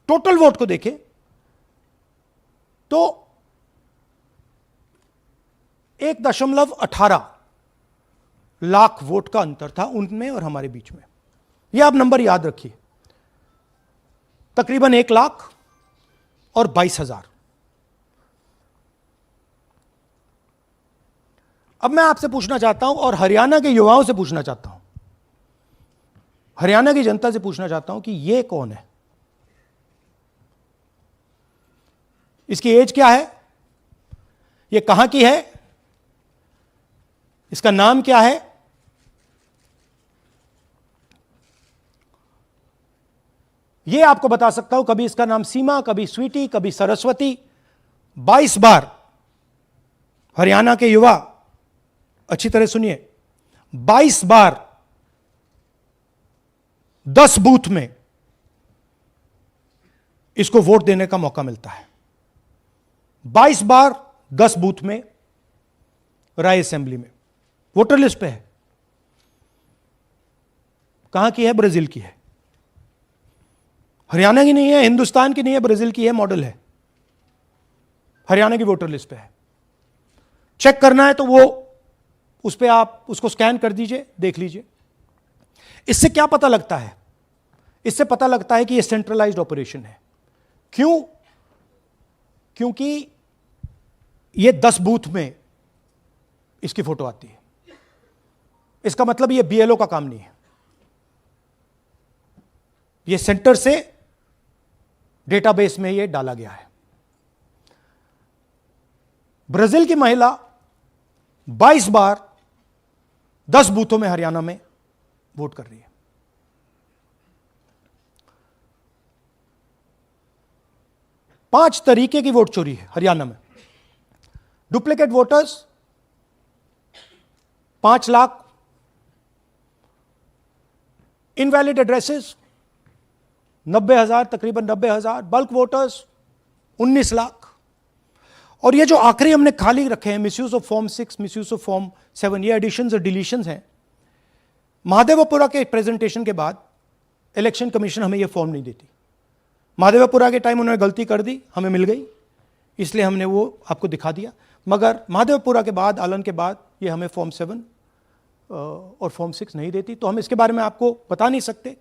टोटल वोट को देखें तो 1.18 लाख वोट का अंतर था उनमें और हमारे बीच में। यह आप नंबर याद रखिए, तकरीबन 1 लाख और 22,000। अब मैं आपसे पूछना चाहता हूं और हरियाणा के युवाओं से पूछना चाहता हूं, हरियाणा की जनता से पूछना चाहता हूं कि यह कौन है, इसकी एज क्या है, यह कहां की है, इसका नाम क्या है। यह आपको बता सकता हूं, कभी इसका नाम सीमा, कभी स्वीटी, कभी सरस्वती। 22 बार हरियाणा के युवा, अच्छी तरह सुनिए, 22 बार 10 बूथ में इसको वोट देने का मौका मिलता है। 22 बार 10 बूथ में राय असेंबली में वोटर लिस्ट पे है। कहां की है? ब्राजील की है, हरियाणा की नहीं है, हिंदुस्तान की नहीं है, ब्राजील की है, मॉडल है, हरियाणा की वोटर लिस्ट पे है। चेक करना है तो वो उस पर आप उसको स्कैन कर दीजिए, देख लीजिए। इससे क्या पता लगता है? इससे पता लगता है कि ये सेंट्रलाइज्ड ऑपरेशन है। क्यों? क्योंकि ये 10 बूथ में इसकी फोटो आती है। इसका मतलब ये बीएलओ का काम नहीं है, ये सेंटर से डेटाबेस में ये डाला गया है। ब्राजील की महिला 22 बार 10 बूथों में हरियाणा में वोट कर रही है। पांच तरीके की वोट चोरी है हरियाणा में। Duplicate voters 5 lakh, invalid addresses 90,000, तकरीबन 90,000, बल्क वोटर्स 19 लाख। और ये जो आखिरी हमने खाली रखे हैं, misuse of form 6, misuse of form 7, ये एडिशंस और डिलीशंस हैं। महादेवपुरा के प्रेजेंटेशन के बाद इलेक्शन कमीशन हमें ये फॉर्म नहीं देती। महादेवपुरा के टाइम उन्होंने गलती कर दी, हमें मिल गई, इसलिए हमने वो आपको दिखा दिया। मगर महादेवपुरा के बाद, आलन के बाद ये हमें फॉर्म 7 और फॉर्म 6 नहीं देती। तो हम इसके बारे में आपको बता नहीं सकते,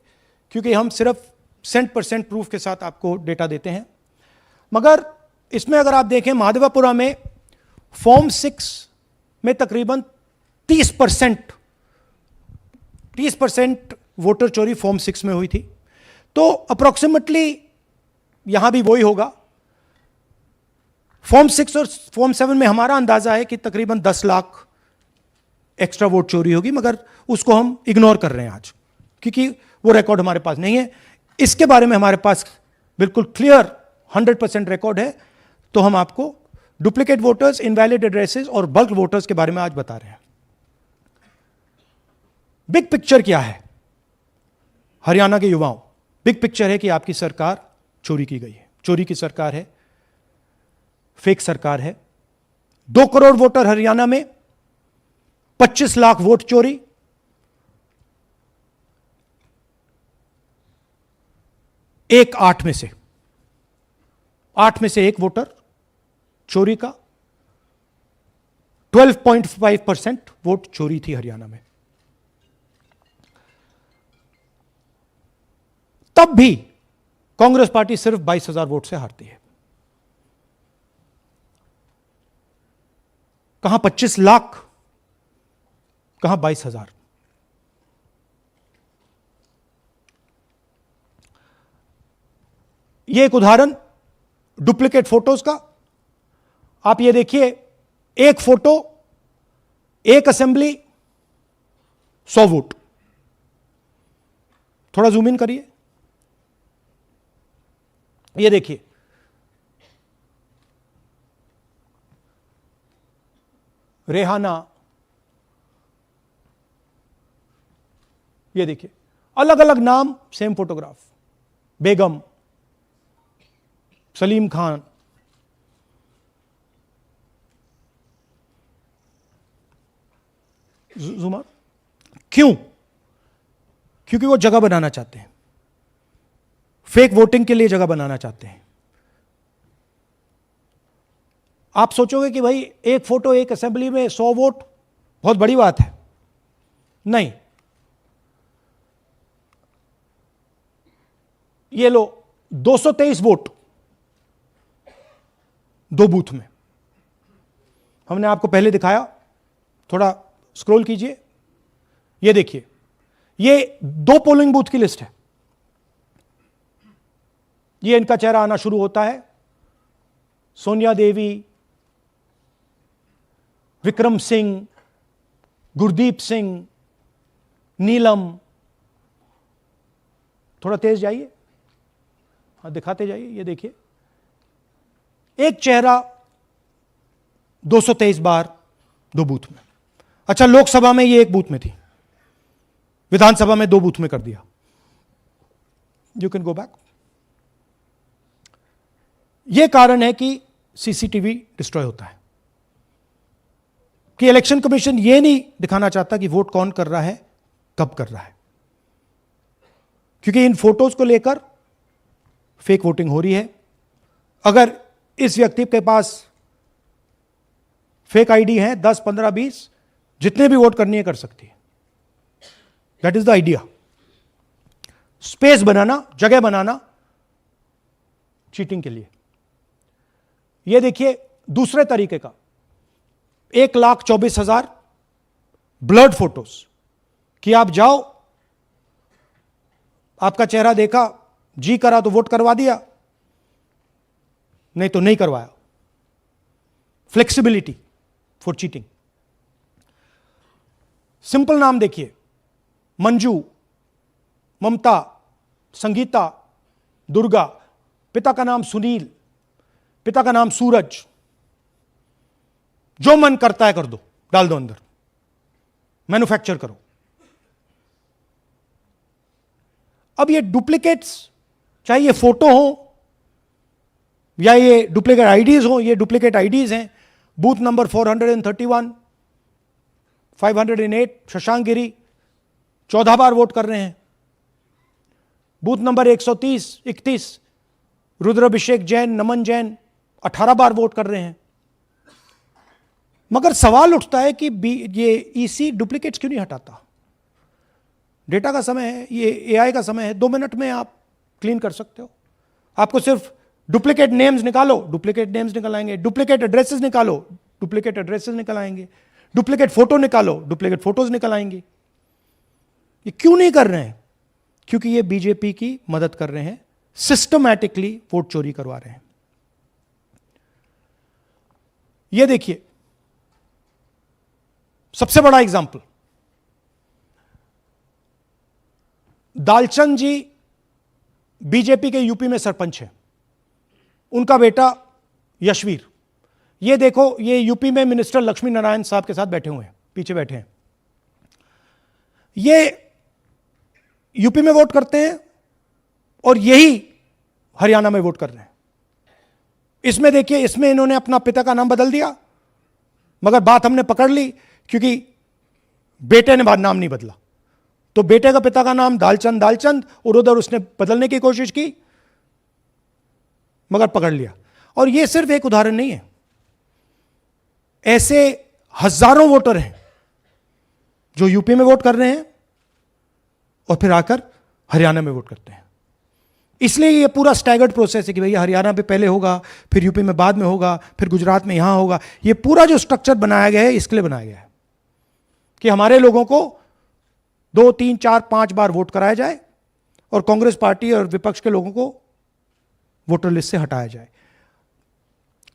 क्योंकि हम सिर्फ 100% प्रूफ के साथ आपको डेटा देते हैं। मगर इसमें अगर आप देखें, महादेवपुरा में फॉर्म 6 में तकरीबन 30% वोटर चोरी फॉर्म 6 में हुई थी। तो अप्रोक्सीमेटली यहां भी वही होगा। फॉर्म 6 और फॉर्म 7 में हमारा अंदाजा है कि तकरीबन 10 लाख एक्स्ट्रा वोट चोरी होगी, मगर उसको हम इग्नोर कर रहे हैं आज, क्योंकि वो रिकॉर्ड हमारे पास नहीं है। इसके बारे में हमारे पास बिल्कुल क्लियर 100% रिकॉर्ड है। तो हम आपको डुप्लीकेट वोटर्स, इनवैलिड एड्रेसेस और बल्क वोटर्स के बारे में आज बता रहे हैं। बिग पिक्चर क्या है हरियाणा के युवाओं? बिग पिक्चर है कि आपकी सरकार चोरी की गई है, चोरी की सरकार है, फेक सरकार है। 2 करोड़ वोटर हरियाणा में, 25 लाख वोट चोरी। एक 8 में से 1 वोटर चोरी का। 12.5% वोट चोरी थी हरियाणा में। तब भी कांग्रेस पार्टी सिर्फ 22,000 वोट से हारती है। कहां 25 लाख, कहां 22,000। यह एक उदाहरण डुप्लीकेट फोटोज का। आप ये देखिए, एक फोटो, एक असेंबली, 100 वोट। थोड़ा जूम इन करिए, ये देखिए, रेहाना, ये देखिए, अलग अलग नाम, सेम फोटोग्राफ। बेगम, सलीम खान, जुमा। क्यों? क्योंकि वो जगह बनाना चाहते हैं, फेक वोटिंग के लिए जगह बनाना चाहते हैं। आप सोचोगे कि भाई एक फोटो, एक असेंबली में 100 वोट बहुत बड़ी बात है। नहीं, ये लो 223 वोट 2 बूथ में। हमने आपको पहले दिखाया, थोड़ा स्क्रॉल कीजिए, ये देखिए, ये 2 पोलिंग बूथ की लिस्ट है। ये इनका चेहरा आना शुरू होता है। सोनिया देवी, विक्रम सिंह, गुरदीप सिंह, नीलम। थोड़ा तेज जाइए, हाँ दिखाते जाइए, ये देखिए, एक चेहरा 223 बार 2 बूथ में। अच्छा, लोकसभा में ये 1 बूथ में थी, विधानसभा में 2 बूथ में कर दिया। You can go back. यह कारण है कि सीसीटीवी डिस्ट्रॉय होता है, कि इलेक्शन कमीशन यह नहीं दिखाना चाहता कि वोट कौन कर रहा है, कब कर रहा है, क्योंकि इन फोटोज को लेकर फेक वोटिंग हो रही है। अगर इस व्यक्ति के पास फेक आईडी है 10, 15, 20, जितने भी वोट करनी है कर सकती है। That is the idea. Space बनाना, जगह बनाना चीटिंग के लिए। यह देखिए दूसरे तरीके का 1,24,000 ब्लर्ड फोटोज कि आप जाओ, आपका चेहरा देखा, जी करा तो वोट करवा दिया, नहीं तो नहीं करवाया। Flexibility for cheating. सिंपल नाम देखिए, मंजू, ममता, संगीता, दुर्गा, पिता का नाम सुनील, पिता का नाम सूरज। जो मन करता है कर दो, डाल दो अंदर, मैन्युफैक्चर करो। अब ये डुप्लीकेट्स, चाहे ये फोटो हो या ये डुप्लीकेट आईडीज हो, ये डुप्लीकेट आईडीज हैं। बूथ नंबर 431, 508 शशांक गिरी 14 बार वोट कर रहे हैं। बूथ नंबर 130, 31 रुद्राभिषेक जैन, नमन जैन 18 बार वोट कर रहे हैं। मगर सवाल उठता है कि ये ईसी डुप्लीकेट्स क्यों नहीं हटाता? डेटा का समय है, ये एआई का समय है, 2 मिनट में आप क्लीन कर सकते हो। आपको सिर्फ डुप्लीकेट नेम्स निकालो, डुप्लीकेट नेम्स निकल आएंगे। डुप्लीकेट एड्रेसेस निकालो, डुप्लीकेट एड्रेसेस निकल आएंगे। डुप्लीकेट फोटो निकालो, डुप्लीकेट फोटोज निकल आएंगे। ये क्यों नहीं कर रहे हैं? क्योंकि ये बीजेपी की मदद कर रहे हैं, सिस्टमैटिकली वोट चोरी करवा रहे हैं। ये देखिए सबसे बड़ा एग्जाम्पल, दालचंद जी बीजेपी के यूपी में सरपंच है, उनका बेटा यशवीर। ये देखो, ये यूपी में मिनिस्टर लक्ष्मी नारायण साहब के साथ बैठे हुए हैं, पीछे बैठे हैं। ये यूपी में वोट करते हैं और यही हरियाणा में वोट कर रहे हैं। इसमें देखिए, इसमें इन्होंने अपना पिता का नाम बदल दिया, मगर बात हमने पकड़ ली क्योंकि बेटे ने बाद नाम नहीं बदला। तो बेटे का पिता का नाम दालचंद दालचंद, और उधर उसने बदलने की कोशिश की मगर पकड़ लिया। और यह सिर्फ एक उदाहरण नहीं है, ऐसे हजारों वोटर हैं जो यूपी में वोट कर रहे हैं और फिर आकर हरियाणा में वोट करते हैं। इसलिए ये पूरा स्टैगर्ड प्रोसेस है कि भैया हरियाणा पे पहले होगा, फिर यूपी में बाद में होगा, फिर गुजरात में यहां होगा। ये पूरा जो स्ट्रक्चर बनाया गया है इसके लिए बनाया गया है कि हमारे लोगों को 2, 3, 4, 5 बार वोट कराया जाए और कांग्रेस पार्टी और विपक्ष के लोगों को वोटर लिस्ट से हटाया जाए।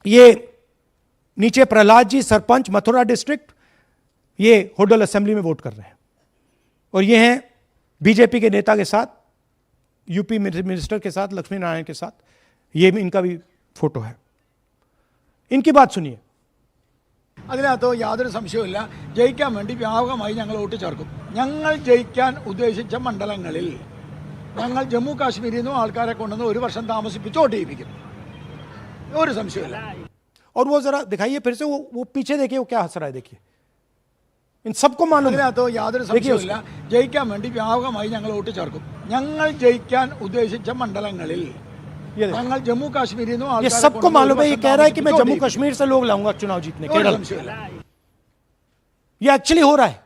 ये नीचे प्रहलाद जी, सरपंच मथुरा डिस्ट्रिक्ट, ये होडल असेंबली में वोट कर रहे हैं और ये हैं बीजेपी के नेता के साथ, यूपी मिनिस्टर के साथ, लक्ष्मी नारायण के साथ। ये भी इनका भी फोटो है। इनकी बात सुनिए। അതിനകത്ത് യാതൊരു സംശയവുമില്ല, ജയിക്കാൻ വേണ്ടി വ്യാപകമായി ഞങ്ങൾ വോട്ട് ചേർക്കും. ഞങ്ങൾ ജയിക്കാൻ ഉദ്ദേശിച്ച മണ്ഡലങ്ങളിൽ ഞങ്ങൾ ജമ്മു കാശ്മീരിൽ നിന്നും ആൾക്കാരെ കൊണ്ടുവന്ന് 1 വർഷം താമസിപ്പിച്ച് വോട്ട് ചെയ്യിപ്പിക്കും. ഒരു സംശയമില്ല. और वो जरा दिखाइए फिर से, वो पीछे देखिए, वो क्या हंस रहा है देखिए। इन सबको मालूम है। അതിനകത്ത് യാതൊരു സംശയവുമില്ല, ജയിക്കാൻ വേണ്ടി വ്യാപകമായി ഞങ്ങൾ വോട്ട് ചേർക്കും. ഞങ്ങൾ ജയിക്കാൻ ഉദ്ദേശിച്ച മണ്ഡലങ്ങളിൽ ഞങ്ങൾ ജമ്മു കാശ്മീരിൽ നിന്നും ये ആൾക്കാരെ सबको കൊണ്ടുവന്ന് मालूम है। ये 1 कह रहा है कि मैं വർഷം जम्मू താമസിപ്പിച്ച് कश्मीर से लोग लाऊंगा चुनाव जीतने, ഒരു केरल। സംശയമില്ല. ये एक्चुअली हो रहा है।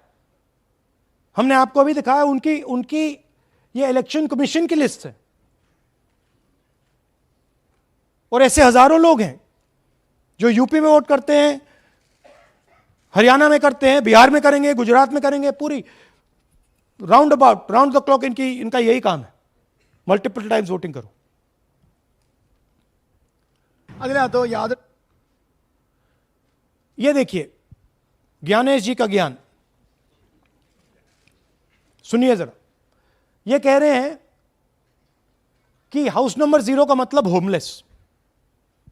हमने आपको अभी दिखाया, उनकी ये इलेक्शन कमीशन की लिस्ट है और ऐसे हजारों लोग हैं जो यूपी में वोट करते हैं, हरियाणा में करते हैं, बिहार में करेंगे, गुजरात में करेंगे। पूरी round about, round the clock इनका यही काम है, मल्टीपल टाइम्स वोटिंग करो। അതിനകത്ത് യാതൊരു ये देखिए ज्ञानेश जी का ज्ञान सुनिए जरा। ये कह रहे हैं कि हाउस नंबर 0 का मतलब होमलेस,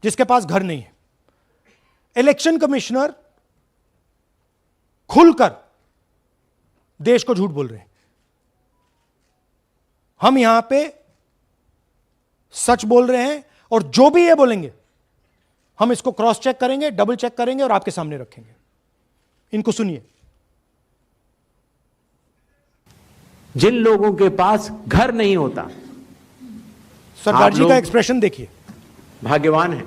जिसके पास घर नहीं है। इलेक्शन कमिश्नर खुलकर देश को झूठ बोल रहे हैं। हम यहां पे सच बोल रहे हैं, और जो भी ये बोलेंगे हम इसको क्रॉस चेक करेंगे, डबल चेक करेंगे और आपके सामने रखेंगे। इनको सुनिए। जिन लोगों के पास घर नहीं होता, सरदार जी लोग का एक्सप्रेशन देखिए, भाग्यवान है।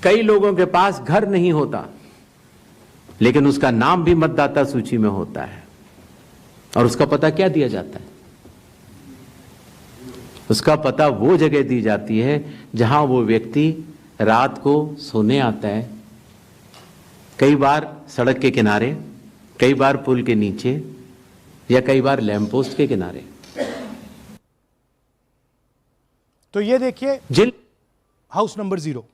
कई लोगों के पास घर नहीं होता, लेकिन उसका नाम भी मतदाता सूची में होता है। और उसका पता क्या दिया जाता है? उसका पता वो जगह दी जाती है जहां वो व्यक्ति रात को सोने आता है, कई बार सड़क के किनारे, कई बार पुल के नीचे, या कई बार लैंप पोस्ट के किनारे। तो ये देखिए जिन हाउस नंबर 0,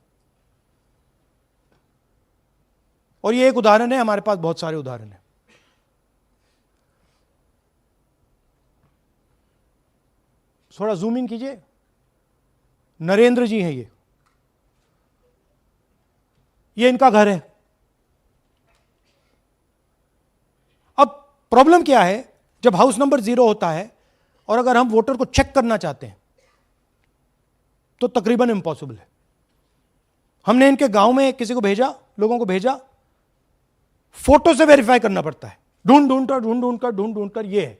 और ये एक उदाहरण है, हमारे पास बहुत सारे उदाहरण हैं। थोड़ा जूम इन कीजिए। नरेंद्र जी हैं ये इनका घर है। अब प्रॉब्लम क्या है, जब हाउस नंबर 0 होता है और अगर हम वोटर को चेक करना चाहते हैं तो तकरीबन इम्पॉसिबल है। हमने इनके गांव में किसी को भेजा, लोगों को भेजा, फोटो से वेरीफाई करना पड़ता है, ढूंढ ढूंढ कर ये है।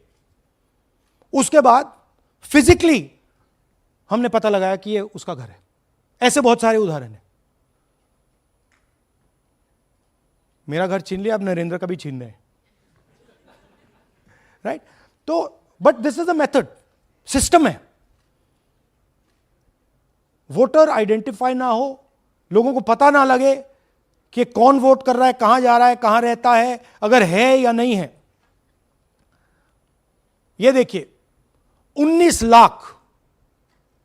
उसके बाद फिजिकली हमने पता लगाया कि ये उसका घर है। ऐसे बहुत सारे उदाहरण हैं। मेरा घर छीन लिया, अब नरेंद्र का भी छीन रहे हैं, राइट? तो but this is a method, system है। वोटर आइडेंटिफाई ना हो, लोगों को पता ना लगे कि कौन वोट कर रहा है, कहां जा रहा है, कहां रहता है, अगर है या नहीं है। यह देखिए 19 लाख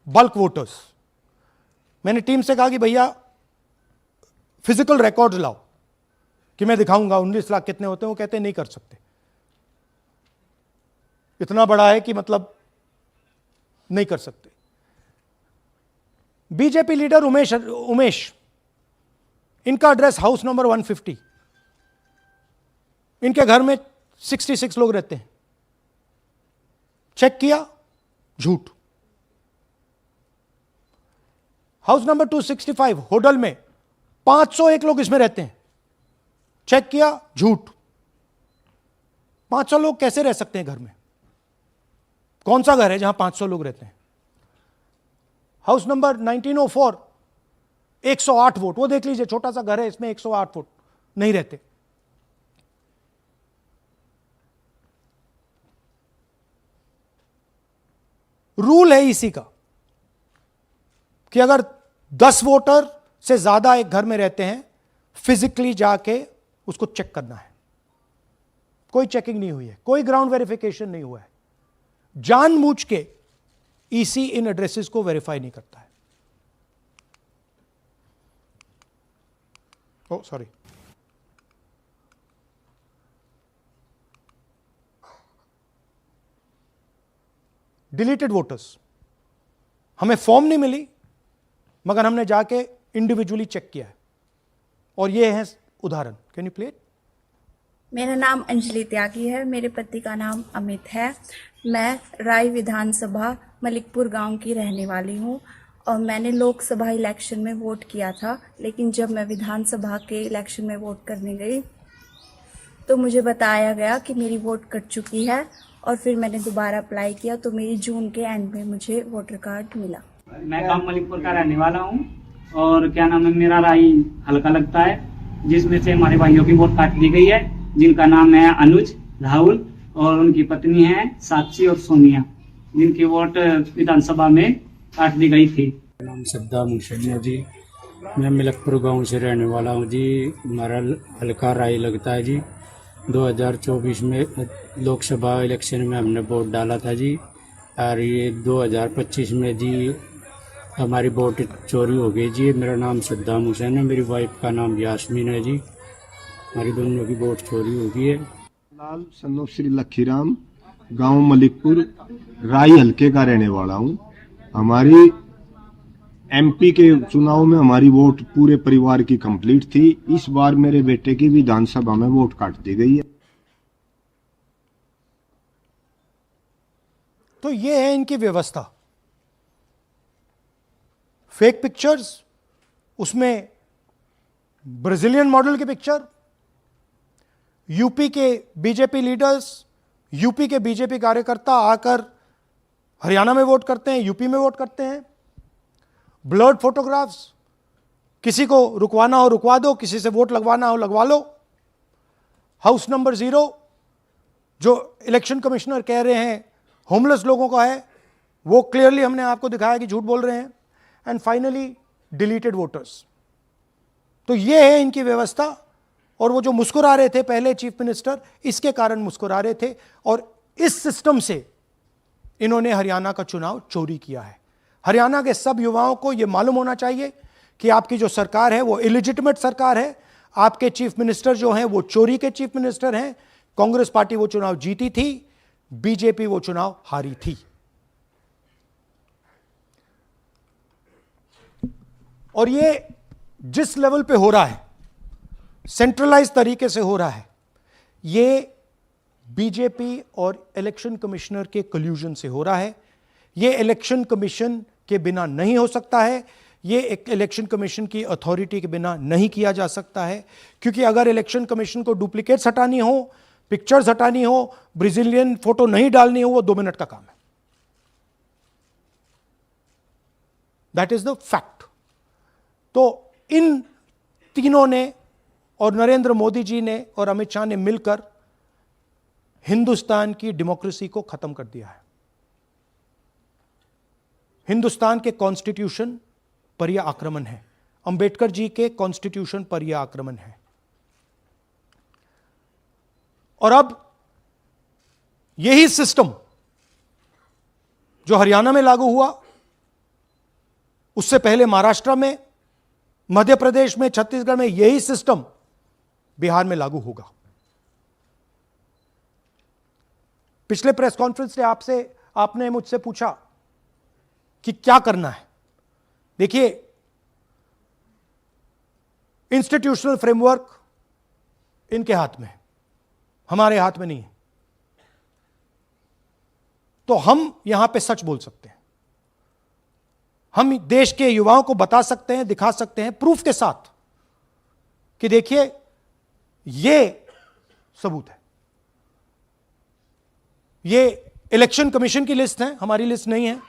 बल्क वोटर्स। मैंने टीम से कहा कि भैया फिजिकल रिकॉर्ड लाओ कि मैं दिखाऊंगा 19 लाख कितने होते हैं। वो कहते हैं नहीं कर सकते, इतना बड़ा है कि मतलब नहीं कर सकते। बीजेपी लीडर उमेश, इनका एड्रेस हाउस नंबर 150। इनके घर में 66 लोग रहते हैं। चेक किया, झूठ। हाउस नंबर 265 होडल में 501 लोग इसमें रहते हैं। चेक किया, झूठ। 500 लोग कैसे रह सकते हैं घर में? कौन सा घर है जहां 500 लोग रहते हैं? हाउस नंबर 1904 108 वोट, वो देख लीजिए, छोटा सा घर है, इसमें 108 वोट नहीं रहते। रूल है इसी का कि अगर 10 वोटर से ज्यादा एक घर में रहते हैं, फिजिकली जाके उसको चेक करना है। कोई चेकिंग नहीं हुई है, कोई ग्राउंड वेरिफिकेशन नहीं हुआ है। जानबूझ के ईसी इन एड्रेसेस को वेरीफाई नहीं करता है। ओ सॉरी, डिलीटेड वोटर्स, हमें फॉर्म नहीं मिली मगर हमने जाके इंडिविजुअली चेक किया है, और ये है उदाहरण। Can you play it? मेरा नाम अंजलि त्यागी है, मेरे पति का नाम अमित है। मैं राय विधानसभा मलिकपुर गांव की रहने वाली हूं और मैंने लोकसभा इलेक्शन में वोट किया था, लेकिन जब मैं विधानसभा के इलेक्शन में वोट करने गई तो मुझे बताया गया कि मेरी वोट कट चुकी है, और फिर मैंने दोबारा अप्लाई किया तो मेरी जून के एंड में मुझे वोटर कार्ड मिला। मैं गांव मलिकपुर का रहने वाला हूं और क्या नाम है, मेरा राय हल्का लगता है, जिसमें से हमारे भाइयों की वोट काट दी गई है, जिनका नाम है अनुज, राहुल और उनकी पत्नी है साक्षी और सोनिया, जिनकी वोट विधानसभा में काट दी गई थी। नाम सद्दाम हुसैन है जी, मैं मलिकपुर गांव से रहने वाला हूं जी। हमारा हल्का राय लगता है जी। 2024 में लोकसभा इलेक्शन में हमने वोट डाला था जी, और ये 2025 में जी हमारी वोट चोरी हो गई जी। मेरा नाम सद्दाम हुसैन है, मेरी वाइफ का नाम यास्मीन है जी। हमारी दोनों की वोट चोरी हो गई है। लाल सन्नो श्री लखीराम, गांव मलिकपुर, राई हल्के का रहने वाला हूं। हमारी एमपी के चुनाव में हमारी वोट पूरे परिवार की कंप्लीट थी। इस बार मेरे बेटे की विधानसभा में वोट काट दी गई है। तो ये है इनकी व्यवस्था। फेक पिक्चर्स, उसमें ब्राजीलियन मॉडल की पिक्चर, यूपी के बीजेपी लीडर्स, यूपी के बीजेपी कार्यकर्ता आकर हरियाणा में वोट करते हैं, यूपी में वोट करते हैं, ब्लर्ड फोटोग्राफ्स, किसी को रुकवाना हो रुकवा दो, किसी से वोट लगवाना हो लगवा लो। हाउस नंबर 0 जो इलेक्शन कमिश्नर कह रहे हैं होमलेस लोगों का है, वो क्लियरली हमने आपको दिखाया कि झूठ बोल रहे हैं। And finally deleted voters. तो ये है इनकी व्यवस्था। और वो जो मुस्कुरा रहे थे पहले चीफ मिनिस्टर, इसके कारण मुस्कुरा रहे थे, और इस सिस्टम से इन्होंने हरियाणा का चुनाव चोरी किया है। हरियाणा के सब युवाओं को यह मालूम होना चाहिए कि आपकी जो सरकार है वो इलिजिटिमेट सरकार है। आपके चीफ मिनिस्टर जो हैं वो चोरी के चीफ मिनिस्टर हैं। कांग्रेस पार्टी वो चुनाव जीती थी, बीजेपी वो चुनाव हारी थी। और ये जिस लेवल पे हो रहा है, सेंट्रलाइज तरीके से हो रहा है, ये बीजेपी और इलेक्शन कमिश्नर के कल्यूजन से हो रहा है। ये इलेक्शन कमीशन के बिना नहीं हो सकता है, ये एक इलेक्शन कमीशन की अथॉरिटी के बिना नहीं किया जा सकता है। क्योंकि अगर इलेक्शन कमीशन को डुप्लीकेट्स हटानी हो, पिक्चर्स हटानी हो, ब्राजीलियन फोटो नहीं डालनी हो, वो 2 मिनट का काम है। That is the fact. तो इन तीनों ने, और नरेंद्र मोदी जी ने और अमित शाह ने मिलकर हिंदुस्तान की डेमोक्रेसी को खत्म कर दिया है। हिंदुस्तान के कॉन्स्टिट्यूशन पर यह आक्रमण है, अंबेडकर जी के कॉन्स्टिट्यूशन पर यह आक्रमण है। और अब यही सिस्टम जो हरियाणा में लागू हुआ, उससे पहले महाराष्ट्र में, मध्य प्रदेश में, छत्तीसगढ़ में, यही सिस्टम बिहार में लागू होगा। पिछले प्रेस कॉन्फ्रेंस से आपने मुझसे पूछा कि क्या करना है। देखिए, इंस्टीट्यूशनल फ्रेमवर्क इनके हाथ में है, हमारे हाथ में नहीं है। तो हम यहां पे सच बोल सकते हैं, हम देश के युवाओं को बता सकते हैं, दिखा सकते हैं प्रूफ के साथ कि देखिए ये सबूत है। ये इलेक्शन कमीशन की लिस्ट है, हमारी लिस्ट नहीं है।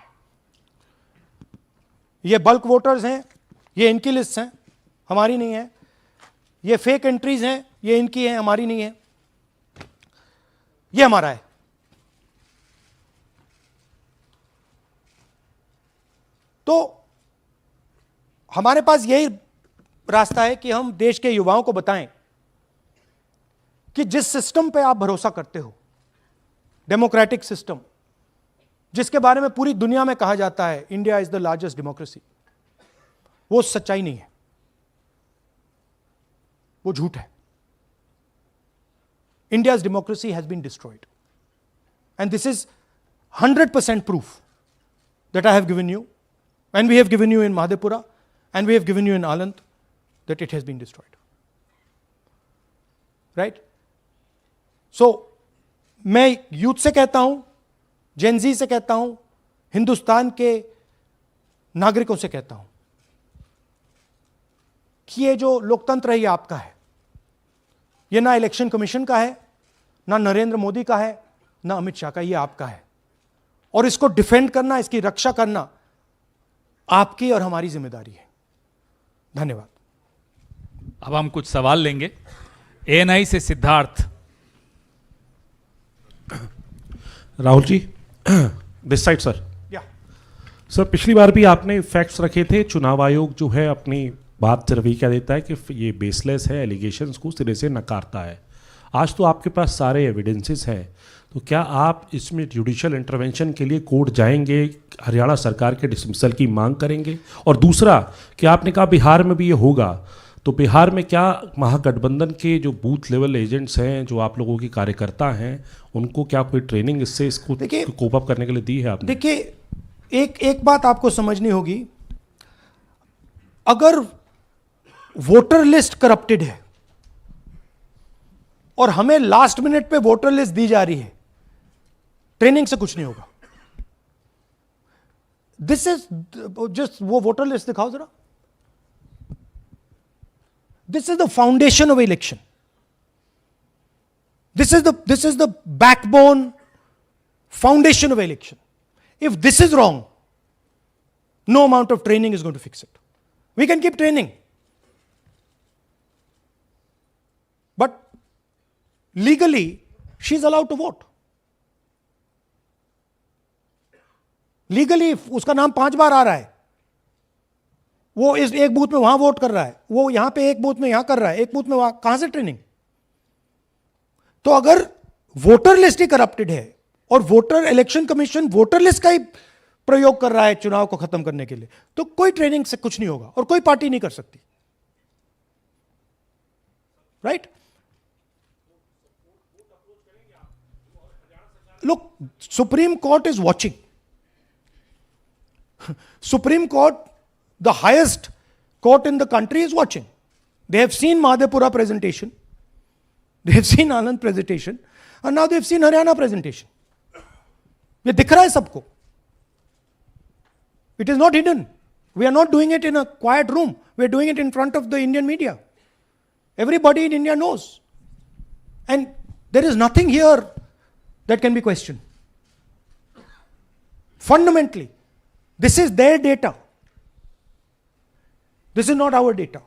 ये बल्क वोटर्स हैं, ये इनकी लिस्ट हैं, हमारी नहीं है। ये फेक एंट्रीज हैं, ये इनकी हैं, हमारी नहीं है। ये हमारा है। तो हमारे पास यही रास्ता है कि हम देश के युवाओं को बताएं कि जिस सिस्टम पे आप भरोसा करते हो, डेमोक्रेटिक सिस्टम, जिसके बारे में पूरी दुनिया में कहा जाता है India is the largest democracy, वो सच्चाई नहीं है, वो झूठ है। India's democracy has been destroyed. And this is 100% proof that I have given you, and we have given you in Madhepura, and we have given you in Aland, that it has been destroyed. Right? So, मैं youth से कहता हूं, Gen Z से कहता हूं, हिंदुस्तान के नागरिकों से कहता हूं कि ये जो लोकतंत्र है ये आपका है। ये ना इलेक्शन कमीशन का है, ना नरेंद्र मोदी का है, ना अमित शाह का, ये आपका है। और इसको डिफेंड करना, इसकी रक्षा करना आपकी और हमारी जिम्मेदारी है। धन्यवाद। अब हम कुछ सवाल लेंगे। एएनआई से Siddharth. Rahul ji, this side sir. या सर, पिछली बार भी आपने फैक्ट्स रखे थे। चुनाव आयोग जो है अपनी बात रवि क्या देता है कि ये बेसलेस है, एलिगेशंस को सिरे से नकारता है। आज तो आपके पास सारे एविडेंसेस हैं, तो क्या आप इसमें जुडिशियल इंटरवेंशन के लिए कोर्ट जाएंगे, हरियाणा सरकार के डिसमिसल की मांग करेंगे? और दूसरा, कि आपने कहा बिहार में भी ये होगा, तो बिहार में क्या महागठबंधन के जो बूथ लेवल एजेंट्स हैं, जो आप लोगों के कार्यकर्ता हैं, उनको क्या कोई ट्रेनिंग इससे इसको कोप अप करने के लिए दी है आपने? देखिए, एक बात आपको समझनी होगी, अगर वोटर लिस्ट करप्टेड है और हमें लास्ट मिनट पे वोटर लिस्ट दी जा रही है, ट्रेनिंग से कुछ नहीं होगा। This is just वो voter list दिखाओ जरा. This is the foundation of election. This is the backbone, foundation of election. If this is wrong, no amount of training is going to fix it. We can keep training. But legally, she's allowed to vote. Legally उसका नाम 5 बार आ रहा है, वो इस एक booth में वहां vote कर रहा है, वो यहां पे एक बूथ में यहां कर रहा है, एक बूथ में वहां, कहां से ट्रेनिंग? तो अगर वोटर लिस्ट ही करप्टेड है और voter election commission voter list का ही प्रयोग कर रहा है चुनाव को खत्म करने के लिए, तो कोई ट्रेनिंग से कुछ नहीं होगा और कोई पार्टी नहीं कर सकती. Right? Look, supreme court is watching. Supreme Court, the highest court in the country, is watching. They have seen Madhepura presentation, they have seen Anand presentation, and now they have seen Haryana presentation. ये दिख रहा है सबको. It is not hidden. We are not doing it in a quiet room. We are doing it in front of the Indian media. Everybody in India knows. And there is nothing here that can be questioned. Fundamentally, this is their data. This is not our data.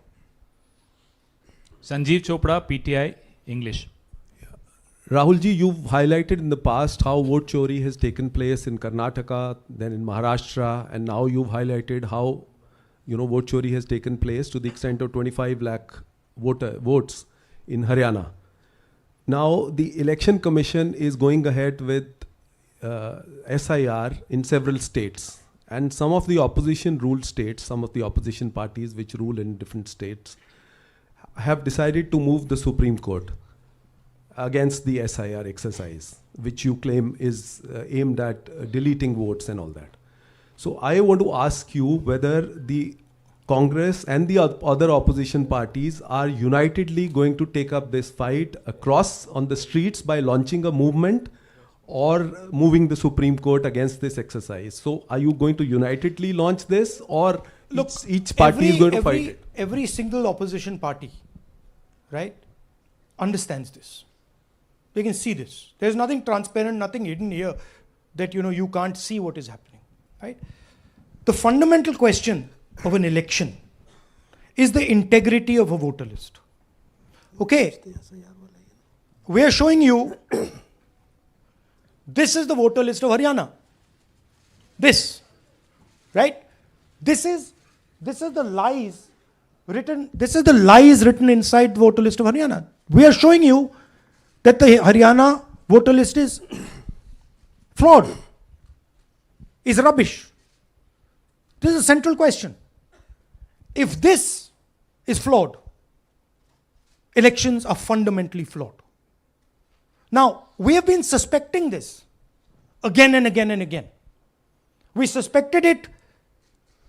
Sanjeev Chopra, PTI, English. Rahul ji, you've highlighted in the past how vote chori has taken place in Karnataka, then in Maharashtra, and now you've highlighted how, vote chori has taken place to the extent of 25 lakh votes in Haryana. Now, the Election Commission is going ahead with SIR in several states. And some of the opposition ruled states, some of the opposition parties which rule in different states, have decided to move the Supreme Court against the SIR exercise, which you claim is aimed at deleting votes and all that. So I want to ask you whether the Congress and the other opposition parties are unitedly going to take up this fight across on the streets by launching a movement, or moving the Supreme Court against this exercise. So are you going to unitedly launch this, or look, each party is going to fight it? Every single opposition party, right, understands this. They can see this. There's nothing transparent, nothing hidden here that you can't see what is happening, right? The fundamental question of an election is the integrity of a voter list. Okay, we are showing you this is the voter list of Haryana. This, right? This is the lies written. This is the lies written inside the voter list of Haryana. We are showing you that the Haryana voter list is fraud, is rubbish. This is a central question. If this is flawed, elections are fundamentally flawed. Now, we have been suspecting this again and again and again. We suspected it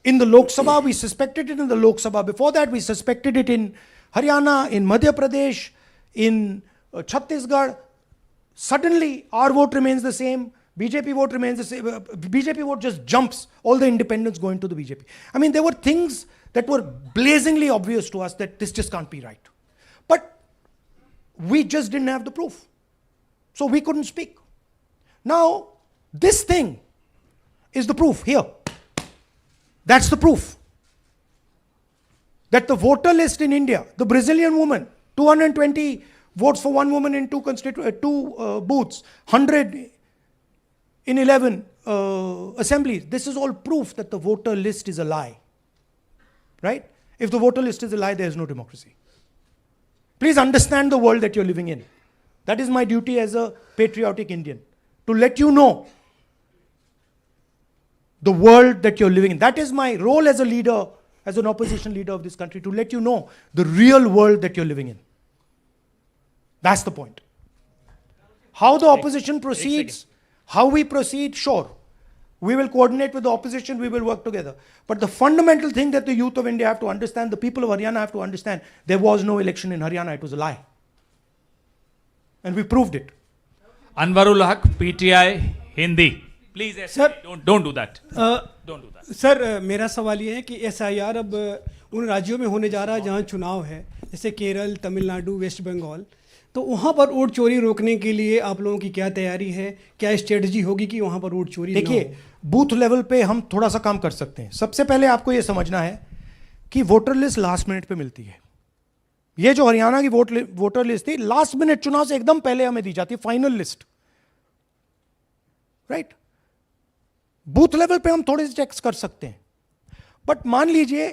in the Lok Sabha, we suspected it in the Lok Sabha before that, we suspected it in Haryana, in Madhya Pradesh, in Chhattisgarh. Suddenly, our vote remains the same, BJP vote remains the same, BJP vote just jumps, all the independents go into the BJP. I mean, there were things that were blazingly obvious to us that this just can't be right. But we just didn't have the proof. So we couldn't speak. Now, this thing is the proof here. That's the proof. That the voter list in India, the Brazilian woman, 220 votes for one woman in two booths, 100 in 11 assemblies. This is all proof that the voter list is a lie. Right? If the voter list is a lie, there is no democracy. Please understand the world that you're living in. That is my duty as a patriotic Indian, to let you know the world that you're living in. That is my role as a leader, as an opposition leader of this country, to let you know the real world that you're living in. That's the point. How the opposition proceeds, how we proceed, sure. We will coordinate with the opposition, we will work together. But the fundamental thing that the youth of India have to understand, the people of Haryana have to understand, there was no election in Haryana, it was a lie. And we proved it. Anwarul Haq, PTI, Hindi. Please sir don't do that, don't do that. Sir मेरा सवाल ये है कि SIR अब उन राज्यों में होने जा रहा है जहाँ चुनाव है, जैसे केरल, तमिलनाडु, वेस्ट बंगाल, तो वहाँ पर वोट चोरी रोकने के लिए आप लोगों की क्या तैयारी है, क्या स्ट्रेटजी होगी कि वहाँ पर वोट चोरी ना हो? देखिए, बूथ लेवल पे हम थोड़ा सा काम कर सकते हैं। सबसे पहले आपको ये समझना है कि वोटर लिस्ट लास्ट मिनट पे मिलती है। ये जो हरियाणा की वोटर लिस्ट थी, लास्ट मिनट चुनाव से एकदम पहले हमें दी जाती है final list, right? Booth level पे हम थोड़े से चेक्स कर सकते हैं, बट मान लीजिए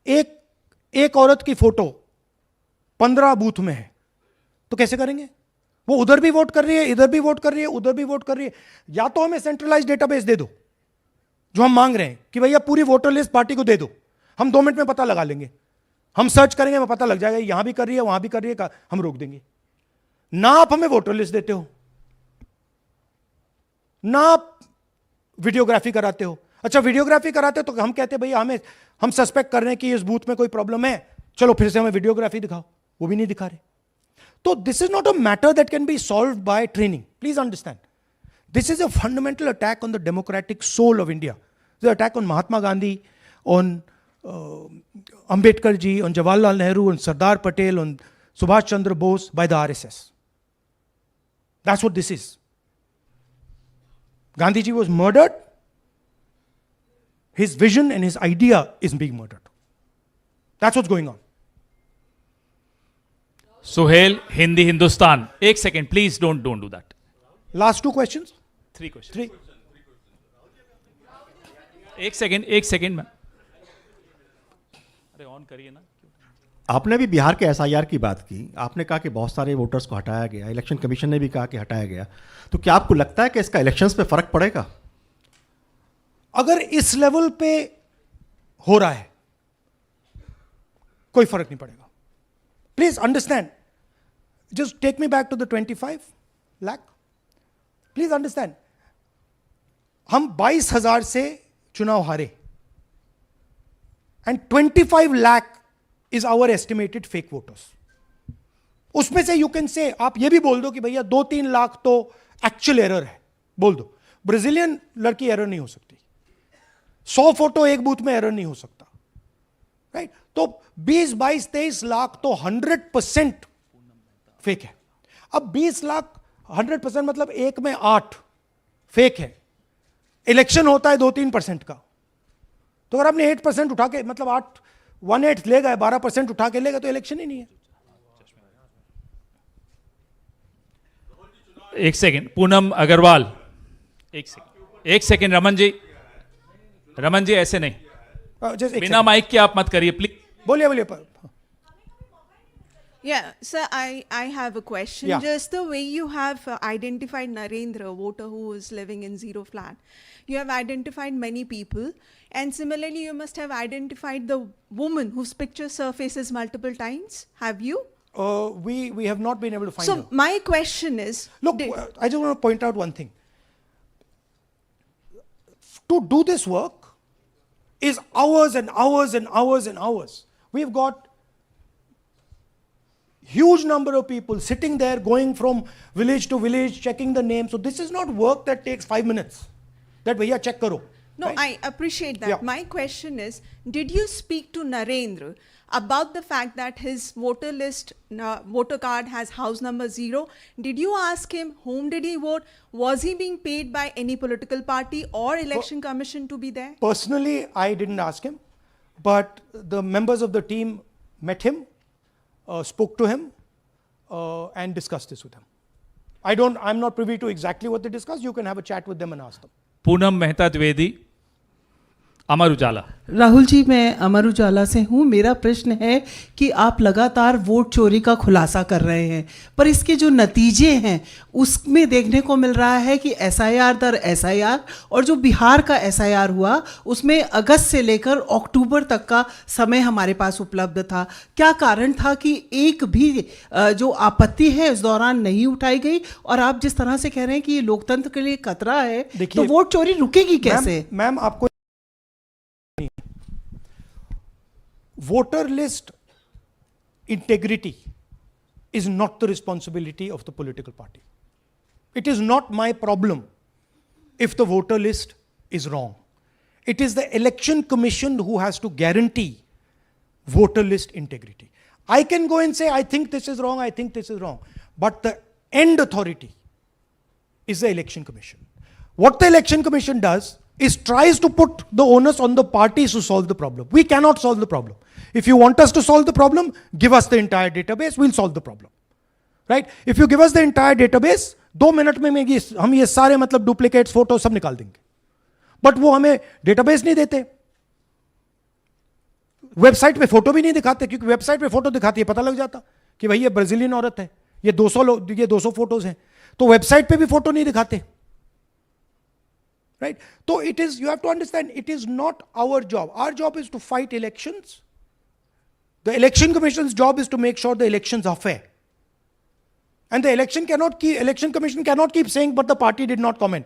एक औरत की फोटो 15 बूथ में है, तो कैसे करेंगे? वो उधर भी वोट कर रही है, इधर भी वोट कर रही है, उधर भी वोट कर रही है। या तो हमें सेंट्रलाइज डेटाबेस दे दो, जो हम मांग रहे हैं कि भैया पूरी वोटर लिस्ट पार्टी को दे दो, हम 2 मिनट में पता लगा लेंगे, हम सर्च करेंगे, हमें पता लग जाएगा यहां भी कर रही है, वहां भी कर रही है, हम रोक देंगे। ना आप हमें वोटर लिस्ट देते हो, ना आप वीडियोग्राफी कराते हो। अच्छा, वीडियोग्राफी कराते हो तो हम कहते हैं भैया हम सस्पेक्ट कर रहे हैं कि इस बूथ में कोई प्रॉब्लम है, चलो फिर से हमें वीडियोग्राफी दिखाओ, वो भी नहीं दिखा रहे। तो this is not a matter that can be solve by training, please understand. This is a fundamental attack on the democratic soul of India, attack on Mahatma Gandhi, on Ambedkar ji, on Jawaharlal Nehru, on Sardar Patel, on Subhash Chandra Bose by the RSS. That's what this is. Gandhi ji was murdered. His vision and his idea is being murdered. That's what's going on. Suhail, Hindi Hindustan, एक second please, don't do that. Last 2 questions? 3 questions। 3. एक second में on करिए ना। आपने भी बिहार के SIR की बात की, आपने कहा कि बहुत सारे वोटर्स को हटाया गया, इलेक्शन कमीशन ने भी कहा कि हटाया गया, तो क्या आपको लगता है कि इसका इलेक्शंस पे फर्क पड़ेगा? अगर इस लेवल पे हो रहा है, कोई फर्क नहीं पड़ेगा। Please understand, just take me back to the 25 lakh. Please understand, हम 22,000 से चुनाव हारे, and 25 lakh is our estimated fake voters. उसमें से यू कैन से, आप ये भी बोल दो कि भैया 2-3 लाख तो एक्चुअल एरर है, बोल दो। ब्राजीलियन लड़की एरर नहीं हो सकती, 100 फोटो एक बूथ में एरर नहीं हो सकता, राइट? तो 20, 22, 23 लाख तो 100% फेक है। अब 20 लाख 100% मतलब 1 में 8 फेक है। इलेक्शन होता है 2-3% का, तो अगर आपने 8% उठा के, मतलब 1/8 ले गए, 12% उठा के ले गए, तो इलेक्शन ही नहीं है। एक सेकेंड, पूनम अग्रवाल, एक सेकेंड, रमन जी ऐसे नहीं, बिना माइक के आप मत करिए प्लीज। बोलिए। Yeah, sir, I have a question. Yeah. Just the way you have identified Narendra, voter who is living in zero flat, you have identified many people, and similarly you must have identified the woman whose picture surfaces multiple times. Have you? We have not been able to find her. So my question is, look, I just want to point out one thing. To do this work is hours and hours and hours and hours. We've got huge number of people sitting there, going from village to village, checking the names. So this is not work that takes 5 minutes. That bhaiya check karo. no, right? I appreciate that. Yeah. My question is, did you speak to Narendra about the fact that his voter list, voter card has house number 0? Did you ask him whom did he vote? Was he being paid by any political party or election commission to be there? Personally, I didn't ask him, but the members of the team met him, spoke to him, and discussed this with him. I'm not privy to exactly what they discussed. You can have a chat with them and ask them. Poonam Mehta Dwivedi, Amar Ujala. Rahul ji, मैं अमर उजाला से हूँ। मेरा प्रश्न है कि आप लगातार vote चोरी का खुलासा कर रहे हैं, पर इसके जो नतीजे हैं उसमें देखने को मिल रहा है कि SIR दर SIR, और जो बिहार का SIR हुआ उसमें अगस्त से लेकर अक्टूबर तक का समय हमारे पास उपलब्ध था। क्या कारण था कि एक भी जो आपत्ति है इस दौरान नहीं उठाई गई? और आप जिस तरह से कह रहे हैं कि ये लोकतंत्र के लिए खतरा है, तो वोट चोरी रुकेगी कैसे? मैम, आपको voter list integrity is not the responsibility of the political party. It is not my problem if the voter list is wrong. It is the election commission who has to guarantee voter list integrity. I can go and say, I think this is wrong, I think this is wrong. But the end authority is the election commission. What the election commission does is tries to put the onus on the parties to solve the problem. We cannot solve the problem. If you want us to solve the problem, give us the entire database, we'll solve the problem. Right? If you give us the entire database, 2 minute में हम ये सारे मतलब duplicates photo सब निकाल देंगे. But वो हमें डेटाबेस नहीं देते, वेबसाइट पे फोटो भी नहीं दिखाते, क्योंकि वेबसाइट पे फोटो दिखाती है पता लग जाता कि भाई ये ब्राजीलियन औरत है, ये 200 फोटोज हैं, तो वेबसाइट पे भी फोटो नहीं दिखाते. राइट? तो it is, you have to understand, it is not our job. Our job is to fight elections. The election commission's job is to make sure the elections are fair. And the election commission cannot keep saying, but the party did not comment.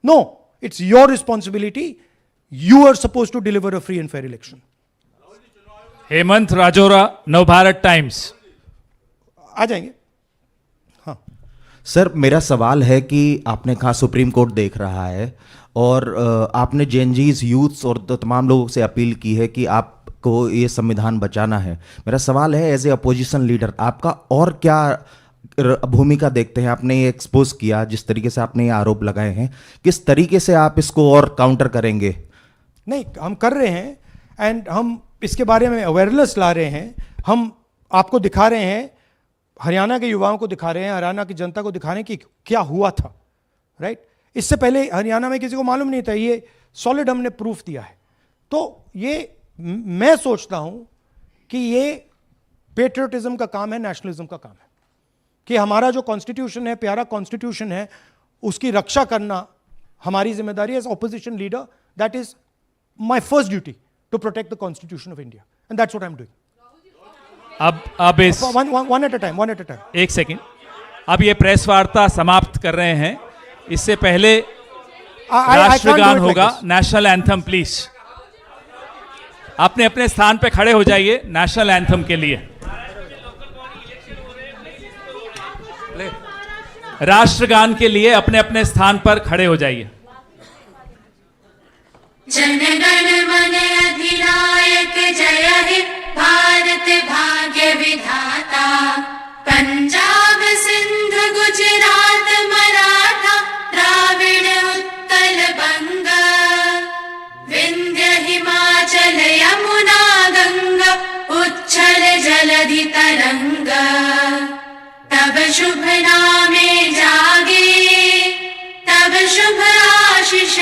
No, it's your responsibility. You are supposed to deliver a free and fair election. Hemant Rajora, Navbharat times. आ जाएंगे. हाँ sir, मेरा सवाल है कि आपने कहा supreme court देख रहा है, और आपने जेएनजीज, यूथ्स और तमाम लोगों से अपील की है कि आपको ये संविधान बचाना है. मेरा सवाल है, एज ए अपोजिशन लीडर आपका और क्या भूमिका देखते हैं? आपने ये एक्सपोज किया, जिस तरीके से आपने ये आरोप लगाए हैं, किस तरीके से आप इसको और काउंटर करेंगे? नहीं, हम कर रहे हैं, एंड हम इसके बारे में अवेयरनेस ला रहे हैं. हम आपको दिखा रहे हैं, हरियाणा के युवाओं को दिखा रहे हैं, हरियाणा की जनता को दिखा रहे हैं कि क्या हुआ था. राइट? इससे पहले हरियाणा में किसी को मालूम नहीं था, ये सॉलिड हमने प्रूफ दिया है. तो ये मैं सोचता हूं कि ये पेट्रियटिज्म का काम है, नेशनलिज्म का काम है, कि हमारा जो कॉन्स्टिट्यूशन है, प्यारा कॉन्स्टिट्यूशन है, उसकी रक्षा करना हमारी जिम्मेदारी है. As opposition leader, that is my first duty, to protect the constitution of India, and that's what I am doing. अब इस वन एट अ टाइम. एक सेकंड. अब ये प्रेस वार्ता समाप्त कर रहे हैं. इससे पहले राष्ट्रगान होगा, नेशनल एंथम. प्लीज अपने अपने स्थान पे खड़े हो जाइए नेशनल एंथम के लिए. राष्ट्रगान के लिए अपने अपने स्थान पर खड़े हो जाइए. जनगण मन अधिनायक जय हे भारत भाग्य विधाता. पंजाब सिंध गुजरात मराठा द्राविड़ उत्कल बंग. विंध्य हिमाचल यमुना गंगा उच्छल जलधि तरंग. तब शुभ नामे जागे, तब शुभ आशीष